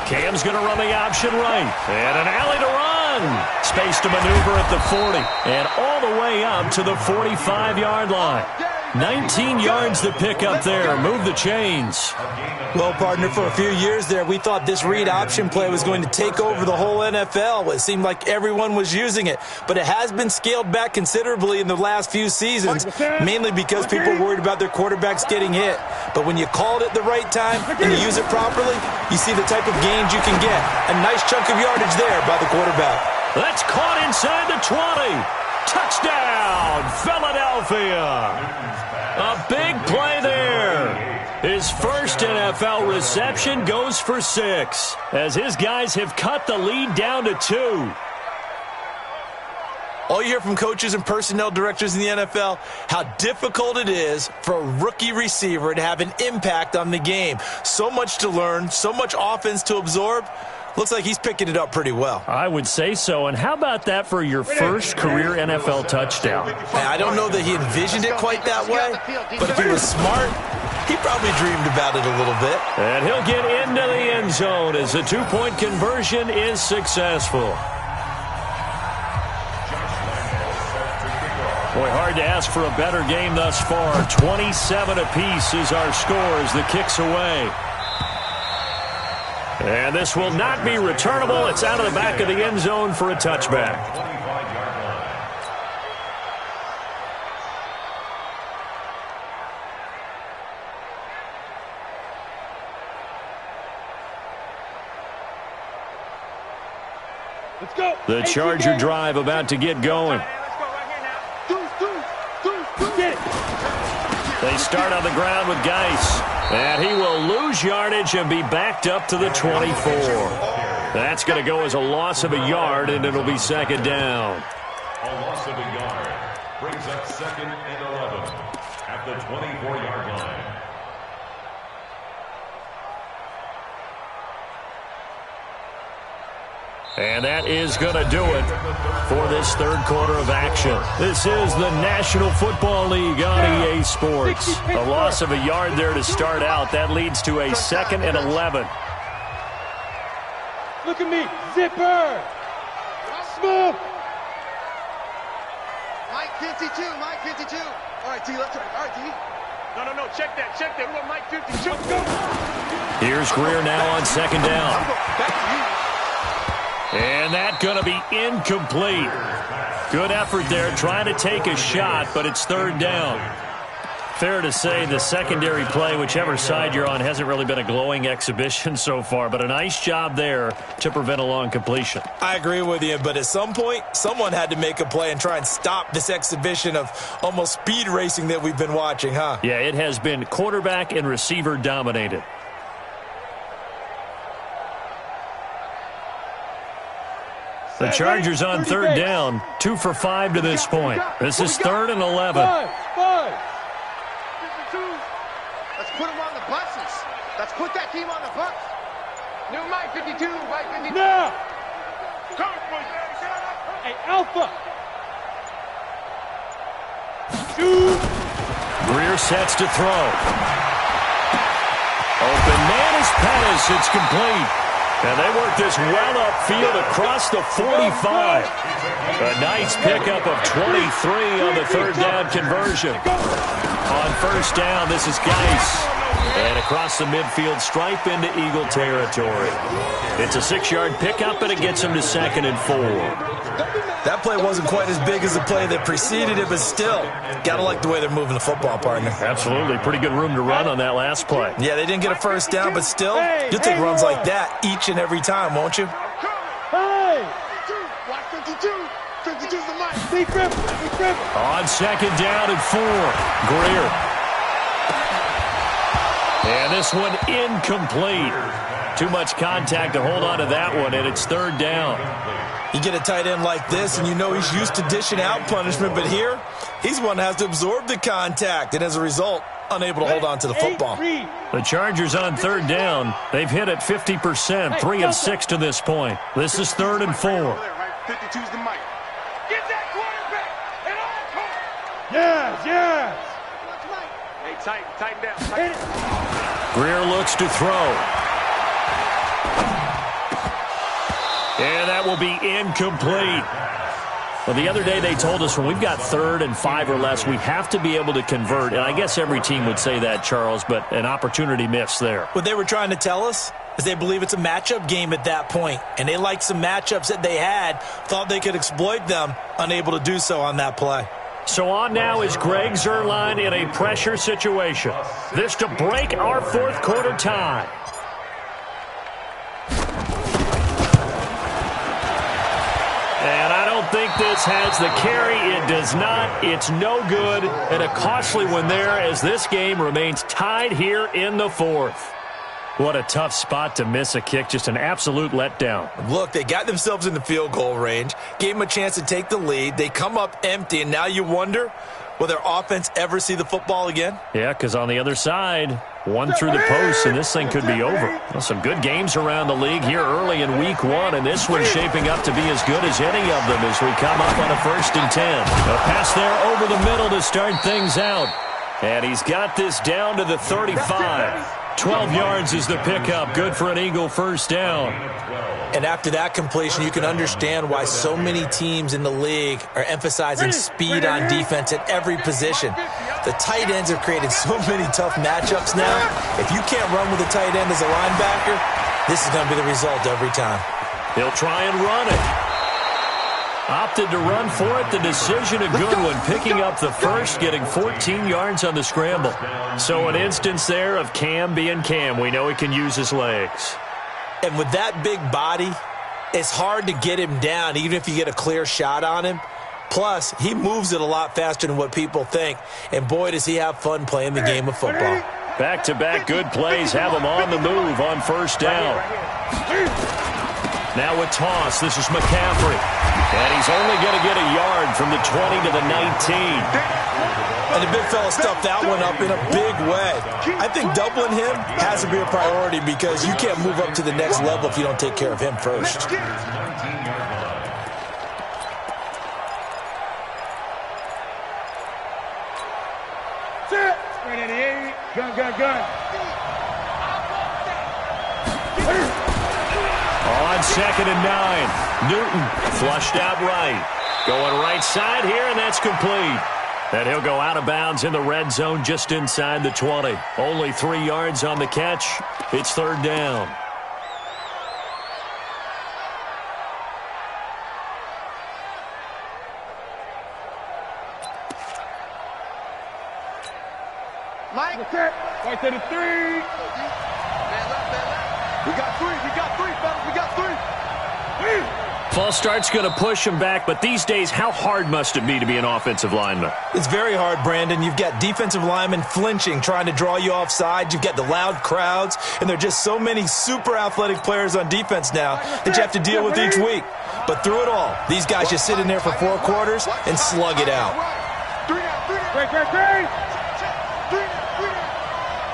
Cam's going to run the option right. And an alley to run. Space to maneuver at the 40. And all the way up to the 45-yard line. 19 yards to pick up there. Move the chains. Well, partner, for a few years there, we thought this read option play was going to take over the whole NFL. It seemed like everyone was using it, but it has been scaled back considerably in the last few seasons, mainly because people are worried about their quarterbacks getting hit. But when you call it at the right time and you use it properly, you see the type of gains you can get. A nice chunk of yardage there by the quarterback. That's caught inside the 20. Touchdown, Philadelphia. A big play there. His first NFL reception goes for 6, as his guys have cut the lead down to 2. All you hear from coaches and personnel directors in the NFL, how difficult it is for a rookie receiver to have an impact on the game. So much to learn, so much offense to absorb. Looks like he's picking it up pretty well. I would say so. And how about that for your first career NFL touchdown? I don't know that he envisioned it quite that way, but if he was smart, he probably dreamed about it a little bit. And he'll get into the end zone as the 2-point conversion is successful. Boy, hard to ask for a better game thus far. 27 apiece is our score as the kick's away. And this will not be returnable. It's out of the back of the end zone for a touchback. Let's go. The Charger drive about to get going. They start on the ground with Geis. And he will lose yardage and be backed up to the 24. That's going to go as a loss of a yard, and it'll be second down. A loss of a yard brings up 2nd and 11 at the 24-yard line. And that is going to do it for this third quarter of action. This is the National Football League on EA Sports. A loss of a yard there to start out. That leads to a 2nd and 11. Look at me. Zipper. Smoke. Mike 52. Mike 52. All right, T. Let's try. All right, T. No. Check that. We want Mike 52. Let's go. Here's Greer now on second down. Back to you. And that's going to be incomplete. Good effort there, trying to take a shot, but it's third down. Fair to say the secondary play, whichever side you're on, hasn't really been a glowing exhibition so far, but a nice job there to prevent a long completion. I agree with you, but at some point, someone had to make a play and try and stop this exhibition of almost speed racing that we've been watching, huh? Yeah, it has been quarterback and receiver dominated. The Chargers on third down, 2 for 5 to this point. This is 3rd and 11. Five. Let's put them on the buses. Let's put that team on the bus. New Mike 52. Mike 52. Now. Hey, Alpha. Shoot. Greer sets to throw. Open man is Pettis. It's complete. And they work this well upfield across the 45. A nice pickup of 23 on the third down conversion. On first down, this is Geis. And across the midfield stripe into Eagle territory. It's a 6-yard pickup, and it gets him to 2nd and 4. That play wasn't quite as big as the play that preceded it, but still, gotta like the way they're moving the football, partner. Absolutely. Pretty good room to run on that last play. Yeah, they didn't get a first down, but still, you'll take runs like that each and every time, won't you? Hey. Watch 52. 52's the Mike. Big grip. On second down and 4, Greer. And this one incomplete. Too much contact to hold on to that one, and it's third down. You get a tight end like this, and you know he's used to dishing out punishment, but here, he's one that has to absorb the contact, and as a result, unable to hold on to the football. The Chargers on third down. They've hit it 50%, 3 of 6 to this point. This is 3rd and 4. 52's the Mike. Get that quarterback. And on. Yes. Hey, tighten down. Greer looks to throw. And that will be incomplete. Well, the other day they told us when we've got 3rd and 5 or less, we have to be able to convert. And I guess every team would say that, Charles, but an opportunity missed there. What they were trying to tell us is they believe it's a matchup game at that point. And they liked some matchups that they had, thought they could exploit them, unable to do so on that play. So on now is Greg Zuerlein in a pressure situation. This to break our 4th quarter tie. And I don't think this has the carry. It does not. It's no good. And a costly one there as this game remains tied here in the 4th. What a tough spot to miss a kick. Just an absolute letdown. Look, they got themselves in the field goal range, gave them a chance to take the lead. They come up empty, and now you wonder, will their offense ever see the football again? Yeah, because on the other side, one through the post, and this thing could be over. Well, some good games around the league here early in week 1, and this one's shaping up to be as good as any of them as we come up on a 1st and 10. A pass there over the middle to start things out. And he's got this down to the 35. 12 yards is the pickup. Good for an Eagle first down. And after that completion, you can understand why so many teams in the league are emphasizing speed on defense at every position. The tight ends have created so many tough matchups now. If you can't run with a tight end as a linebacker, this is going to be the result every time. He'll try and run it. Opted to run for it. The decision a good one. Picking up the first, getting 14 yards on the scramble. So an instance there of Cam being Cam. We know he can use his legs. And with that big body, it's hard to get him down, even if you get a clear shot on him. Plus, he moves it a lot faster than what people think. And boy, does he have fun playing the game of football. Back-to-back good plays have him on the move on first down. Now a toss. This is McCaffrey. And he's only going to get a yard from the 20 to the 19. And the big fella stuffed that one up in a big way. I think doubling him has to be a priority because you can't move up to the next level if you don't take care of him first. Gun. On 2nd and 9. Newton flushed out right. Going right side here, and that's complete. And he'll go out of bounds in the red zone just inside the 20. Only 3 yards on the catch. It's 3rd down. Mike. Right to the 3. We got 3, fellas. We got 3. False start's going to push him back, but these days, how hard must it be to be an offensive lineman? It's very hard, Brandon. You've got defensive linemen flinching, trying to draw you offside. You've got the loud crowds, and there are just so many super athletic players on defense now that you have to deal with each week. But through it all, these guys just sit in there for 4 quarters and slug it out. Great.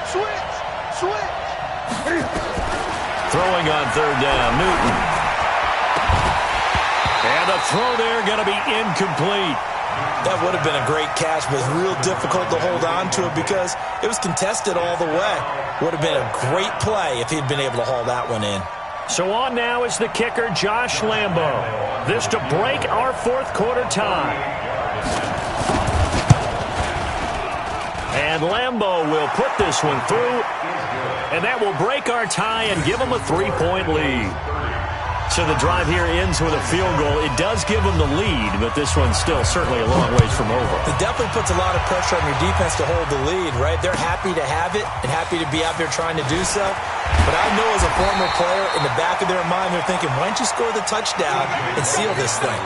Switch. Throwing on 3rd down, Newton. And the throw there going to be incomplete. That would have been a great catch, but it was real difficult to hold on to it because it was contested all the way. Would have been a great play if he'd been able to haul that one in. So on now is the kicker, Josh Lambo. This to break our 4th quarter tie. And Lambo will put this one through, and that will break our tie and give them a 3-point lead. So the drive here ends with a field goal. It does give them the lead, but this one's still certainly a long ways from over. It definitely puts a lot of pressure on your defense to hold the lead, right? They're happy to have it and happy to be out there trying to do so. But I know as a former player, in the back of their mind, they're thinking, why don't you score the touchdown and seal this thing?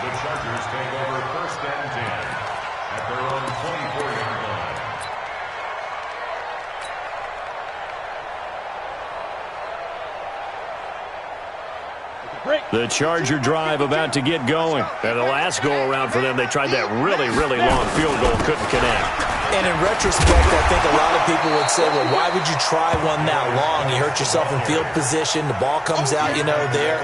The Chargers take over 1st and 10 at their own 24-yard line. The Charger drive about to get going. And the last go-around for them, they tried that really, really long field goal, couldn't connect. And in retrospect, I think a lot of people would say, well, why would you try one that long? You hurt yourself in field position. The ball comes out, there.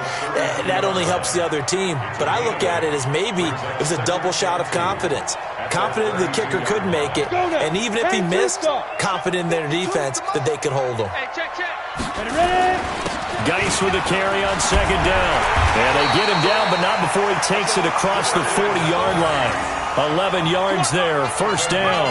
That only helps the other team. But I look at it as maybe it was a double shot of confidence. Confident the kicker could make it. And even if he missed, confident in their defense that they could hold him. Hey, check. Ready? Geis with the carry on second down. And they get him down, but not before he takes it across the 40-yard line. 11 yards there, first down.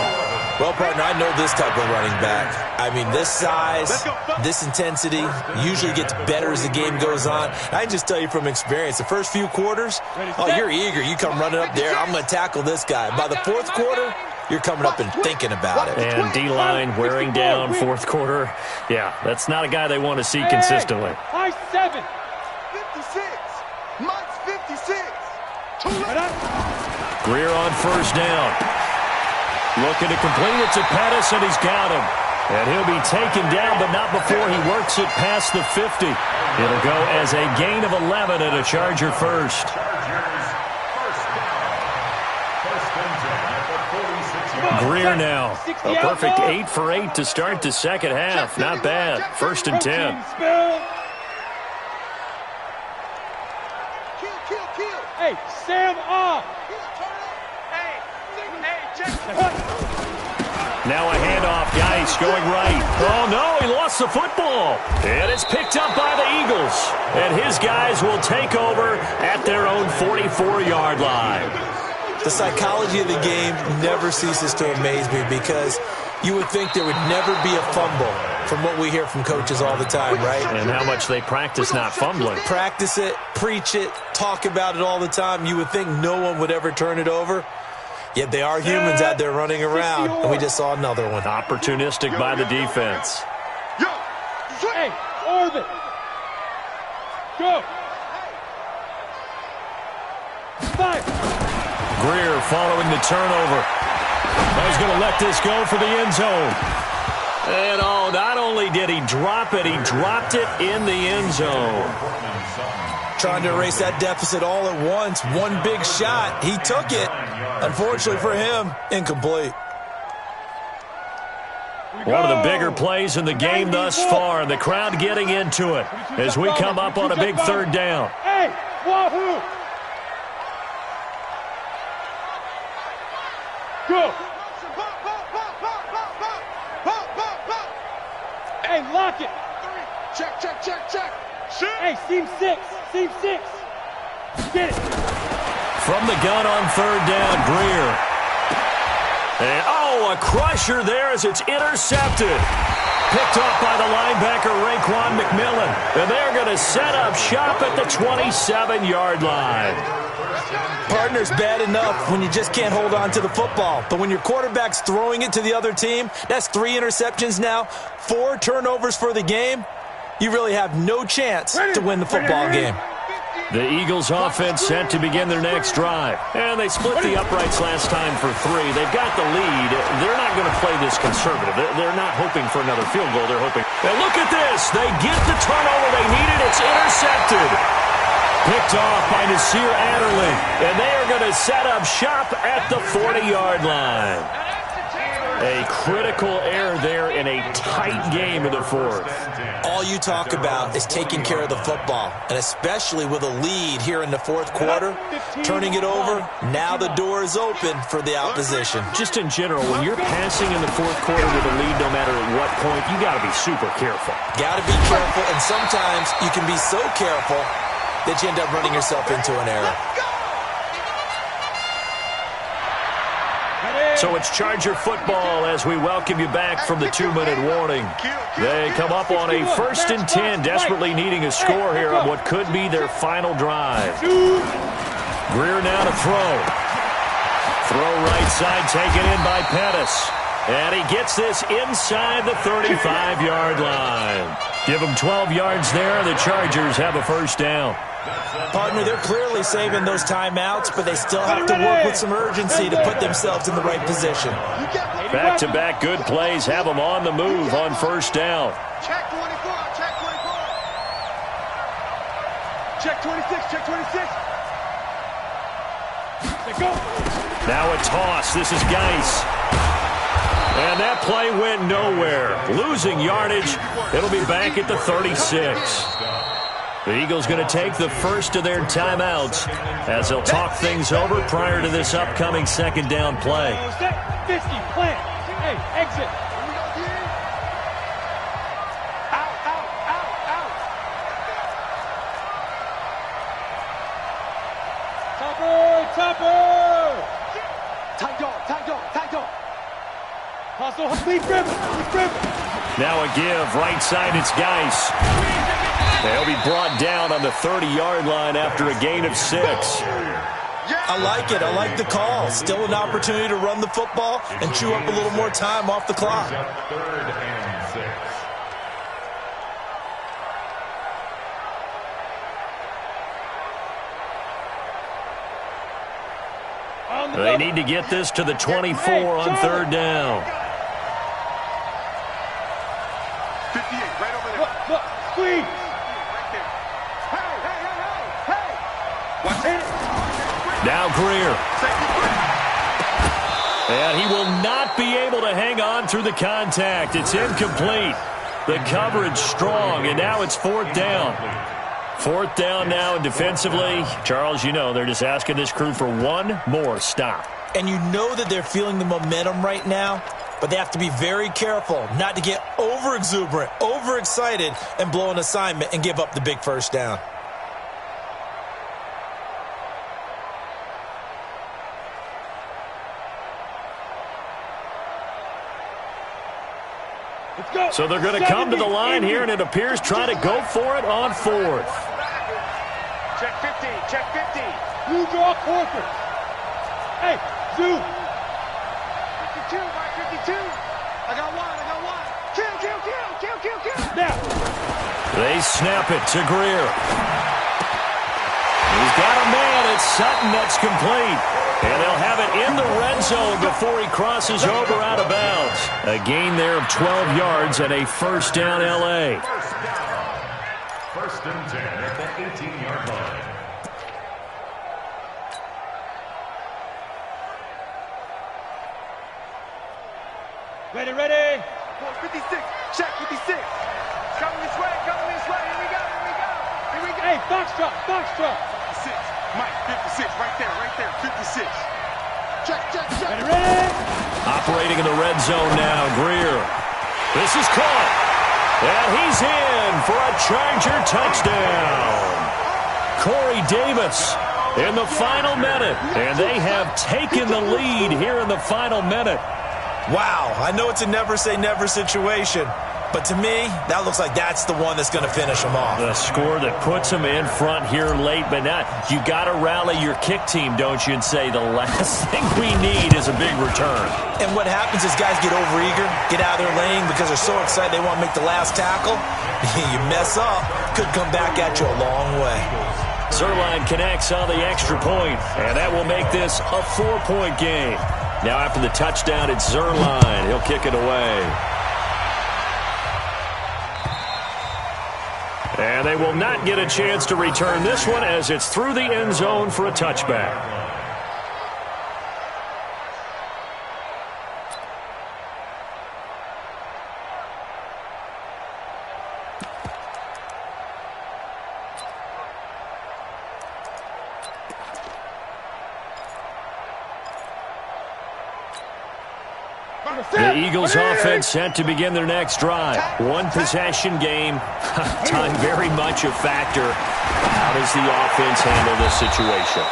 Well, partner, I know this type of running back. I mean, this size, this intensity usually gets better as the game goes on. I can just tell you from experience, the first few quarters, oh, you're eager. You come running up there, I'm going to tackle this guy. By the fourth quarter, you're coming up and thinking about it. And D-line wearing down fourth quarter. Yeah, that's not a guy they want to see consistently. High 7. 56. Mike's 56. Greer on first down. Looking to complete it to Pettis, and he's got him. And he'll be taken down, but not before he works it past the 50. It'll go as a gain of 11 and a Charger first. Greer now. A perfect 8 for 8 to start the second half. Not bad. First and 10. Hey, Sam off. Now a handoff. Geis going right. Oh, no, he lost the football. And it's picked up by the Eagles. And his guys will take over at their own 44-yard line. The psychology of the game never ceases to amaze me because you would think there would never be a fumble from what we hear from coaches all the time, right? And how much they practice not fumbling. Practice it, preach it, talk about it all the time. You would think no one would ever turn it over. Yet they are humans out there running around, and we just saw another one. Opportunistic by the defense. Hey, orbit. Go. 5. Greer following the turnover. He's going to let this go for the end zone. And oh, not only did he drop it, he dropped it in the end zone. Trying to erase that deficit all at once. One big shot. He took it. Unfortunately for him, incomplete. One of the bigger plays in the game thus far, and the crowd getting into it as we come up on a big third down. Hey, wahoo! Go! Hey, lock it! Check, check, check, check. Hey, seam 6. Seam 6. Get it. From the gun on third down, Greer. And, oh, a crusher there as it's intercepted. Picked up by the linebacker, Raekwon McMillan. And they're going to set up shop at the 27-yard line. Partner's bad enough when you just can't hold on to the football. But when your quarterback's throwing it to the other team, that's 3 interceptions now, 4 turnovers for the game. You really have no chance to win the football game. The Eagles offense set to begin their next drive. And they split the uprights last time for 3. They've got the lead. They're not going to play this conservative. They're not hoping for another field goal. They're hoping. And look at this. They get the turnover they needed. It's intercepted. Picked off by Nasir Adderley. And they are going to set up shop at the 40-yard line. A critical error there in a tight game in the fourth. All you talk about is taking care of the football, and especially with a lead here in the fourth quarter, turning it over, now the door is open for the opposition. Just in general, when you're passing in the fourth quarter with a lead, no matter at what point, you got to be super careful. Got to be careful, and sometimes you can be so careful that you end up running yourself into an error. So it's Charger football as we welcome you back from the 2-minute warning. They come up on a 1st and 10, desperately needing a score here on what could be their final drive. Greer now to throw. Throw right side, taken in by Pettis. And he gets this inside the 35-yard line. Give him 12 yards there, and the Chargers have a first down. Partner, they're clearly saving those timeouts, but they still have to work with some urgency to put themselves in the right position. Back-to-back good plays have them on the move on first down. Check 24, check 24. Check 26, check 26. Go. Now a toss. This is Geis. And that play went nowhere. Losing yardage. It'll be back at the 36. The Eagles going to take the first of their timeouts as they'll talk things over prior to this upcoming second down play. 50, plant. Hey, exit. Grasshopper! Tight dog, tight dog, tight dog. Hustle, lead grip, lead grip. Now a give, right side, it's Geis. They'll be brought down on the 30-yard line after a gain of 6. I like it. I like the call. Still an opportunity to run the football and chew up a little more time off the clock. 3rd and 6. They need to get this to the 24 on 3rd down. 58, right over there. Look, squeeze. Right there. Hey! Watch it. Now Greer. Safety quick. And he will not be able to hang on through the contact. It's incomplete. The coverage strong, and now it's 4th down. 4th down now, and defensively, Charles, you know, they're just asking this crew for one more stop. And you know that they're feeling the momentum right now, but they have to be very careful not to get over-exuberant, over-excited, and blow an assignment and give up the big 1st down. So they're going to come to the line here, and it appears trying to go for it on 4th. Check 50, check 50. You draw corporate. Hey, Zoo. 52, by 52. I got one. Kill. Now. They snap it to Greer. He's got a man. It's Sutton that's complete. And they'll have it in the red zone before he crosses over out of bounds. A gain there of 12 yards and a 1st down L.A. 1st and 10 at the 18-yard line. Ready. 56, check 56. Coming this way. Here we go. Hey, box truck. 56, Mike, 56, right there, 56. Check. Ready. Operating in the red zone now, Greer. This is caught. And he's in for a Charger touchdown. Corey Davis in the final minute. And they have taken the lead here in the final minute. Wow, I know it's a never-say-never situation, but to me, that looks like that's the one that's going to finish them off. The score that puts them in front here late, but now you got to rally your kick team, don't you, and say the last thing we need is a big return. And what happens is guys get overeager, get out of their lane because they're so excited they want to make the last tackle. You mess up, could come back at you a long way. Zerline connects on the extra point, and that will make this a 4-point game. Now after the touchdown, it's Zerline. He'll kick it away. And they will not get a chance to return this one as it's through the end zone for a touchback. The Eagles offense set to begin their next drive. One possession game. Time very much a factor. How does the offense handle this situation?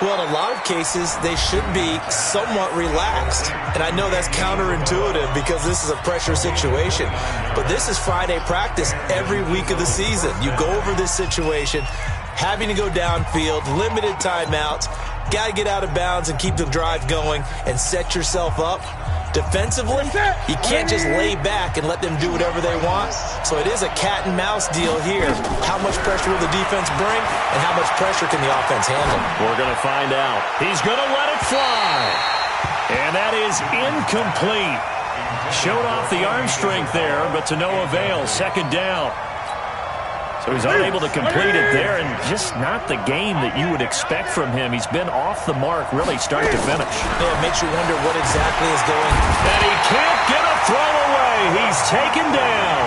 Well, in a lot of cases, they should be somewhat relaxed. And I know that's counterintuitive because this is a pressure situation. But this is Friday practice every week of the season. You go over this situation, having to go downfield, limited timeouts, got to get out of bounds and keep the drive going and set yourself up. Defensively, you can't just lay back and let them do whatever they want. So it is a cat and mouse deal here. How much pressure will the defense bring, and how much pressure can the offense handle? We're going to find out. He's going to let it fly. And that is incomplete. Showed off the arm strength there, but to no avail. 2nd down. So he's unable to complete it there, and just not the game that you would expect from him. He's been off the mark, really start to finish. Yeah, it makes you wonder what exactly is going on. And he can't get a throw away. He's taken down.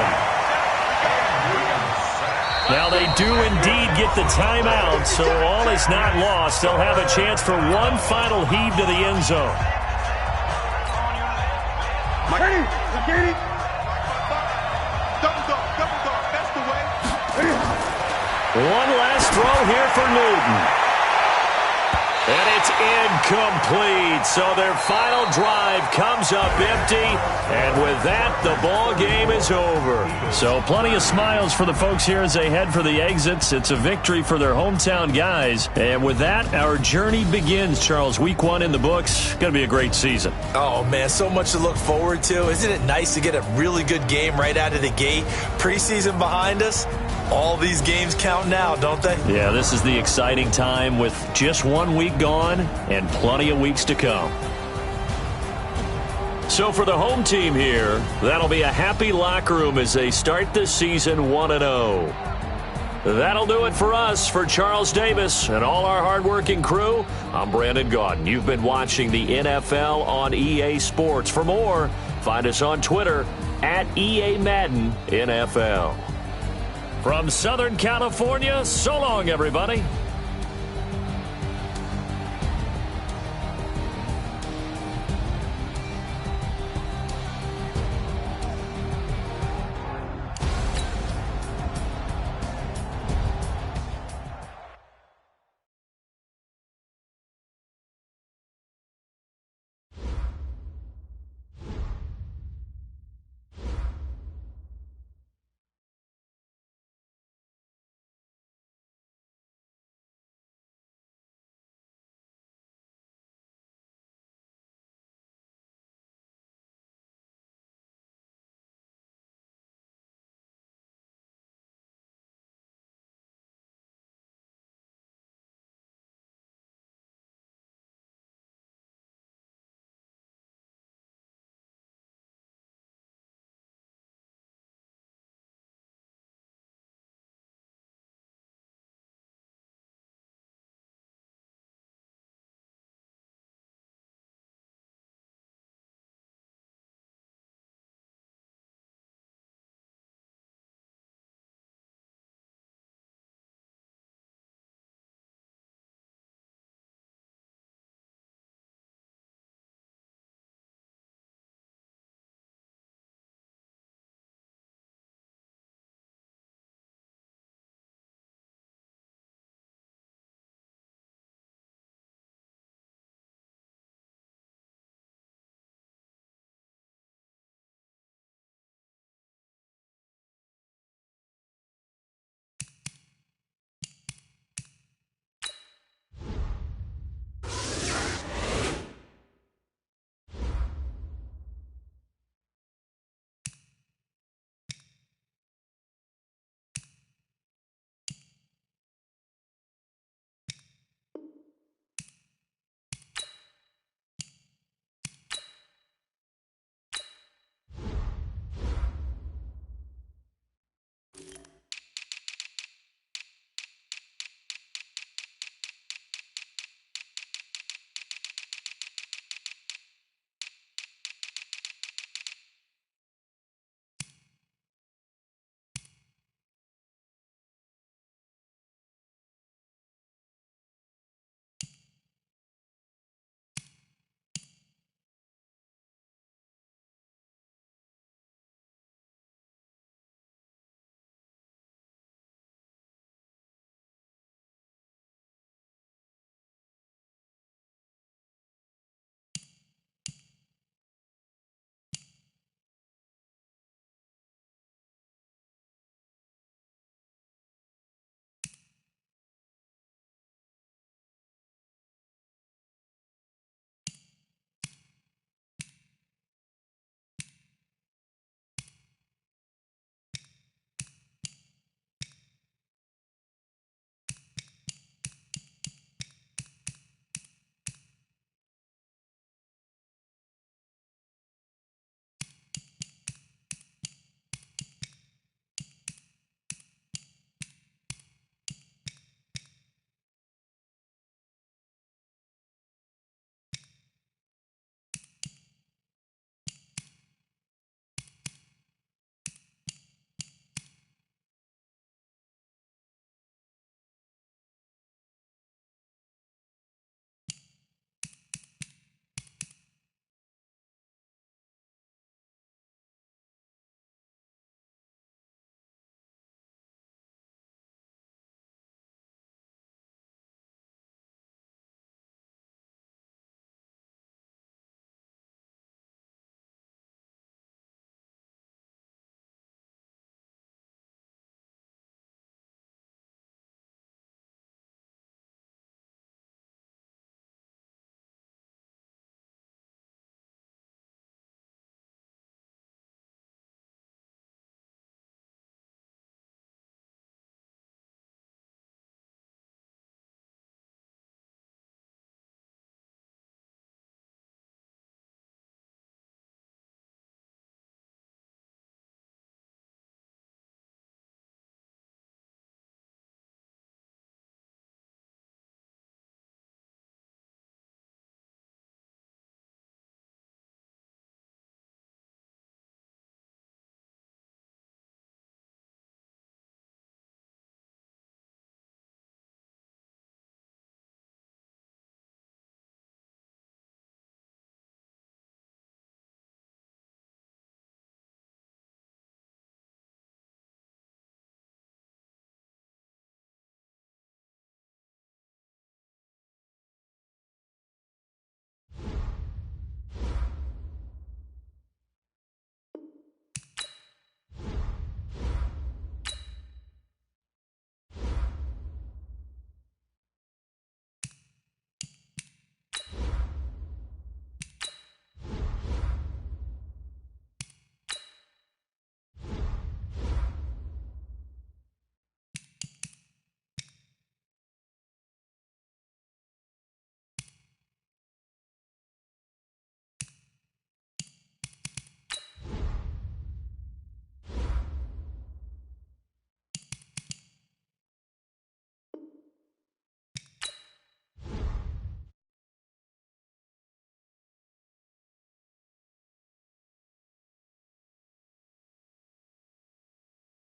Now they do indeed get the timeout, so all is not lost. They'll have a chance for one final heave to the end zone. Ready? Double dog, that's the way. One last throw here for Newton. And it's incomplete. So their final drive comes up empty. And with that, the ball game is over. So plenty of smiles for the folks here as they head for the exits. It's a victory for their hometown guys. And with that, our journey begins, Charles. Week 1 in the books. Going to be a great season. Oh, man, so much to look forward to. Isn't it nice to get a really good game right out of the gate? Preseason behind us. All these games count now, don't they? Yeah, this is the exciting time with just 1 week gone and plenty of weeks to come. So for the home team here, that'll be a happy locker room as they start this season 1-0. That'll do it for us. For Charles Davis and all our hardworking crew, I'm Brandon Gaudin. You've been watching the NFL on EA Sports. For more, find us on Twitter at EA Madden NFL. From Southern California, so long, everybody.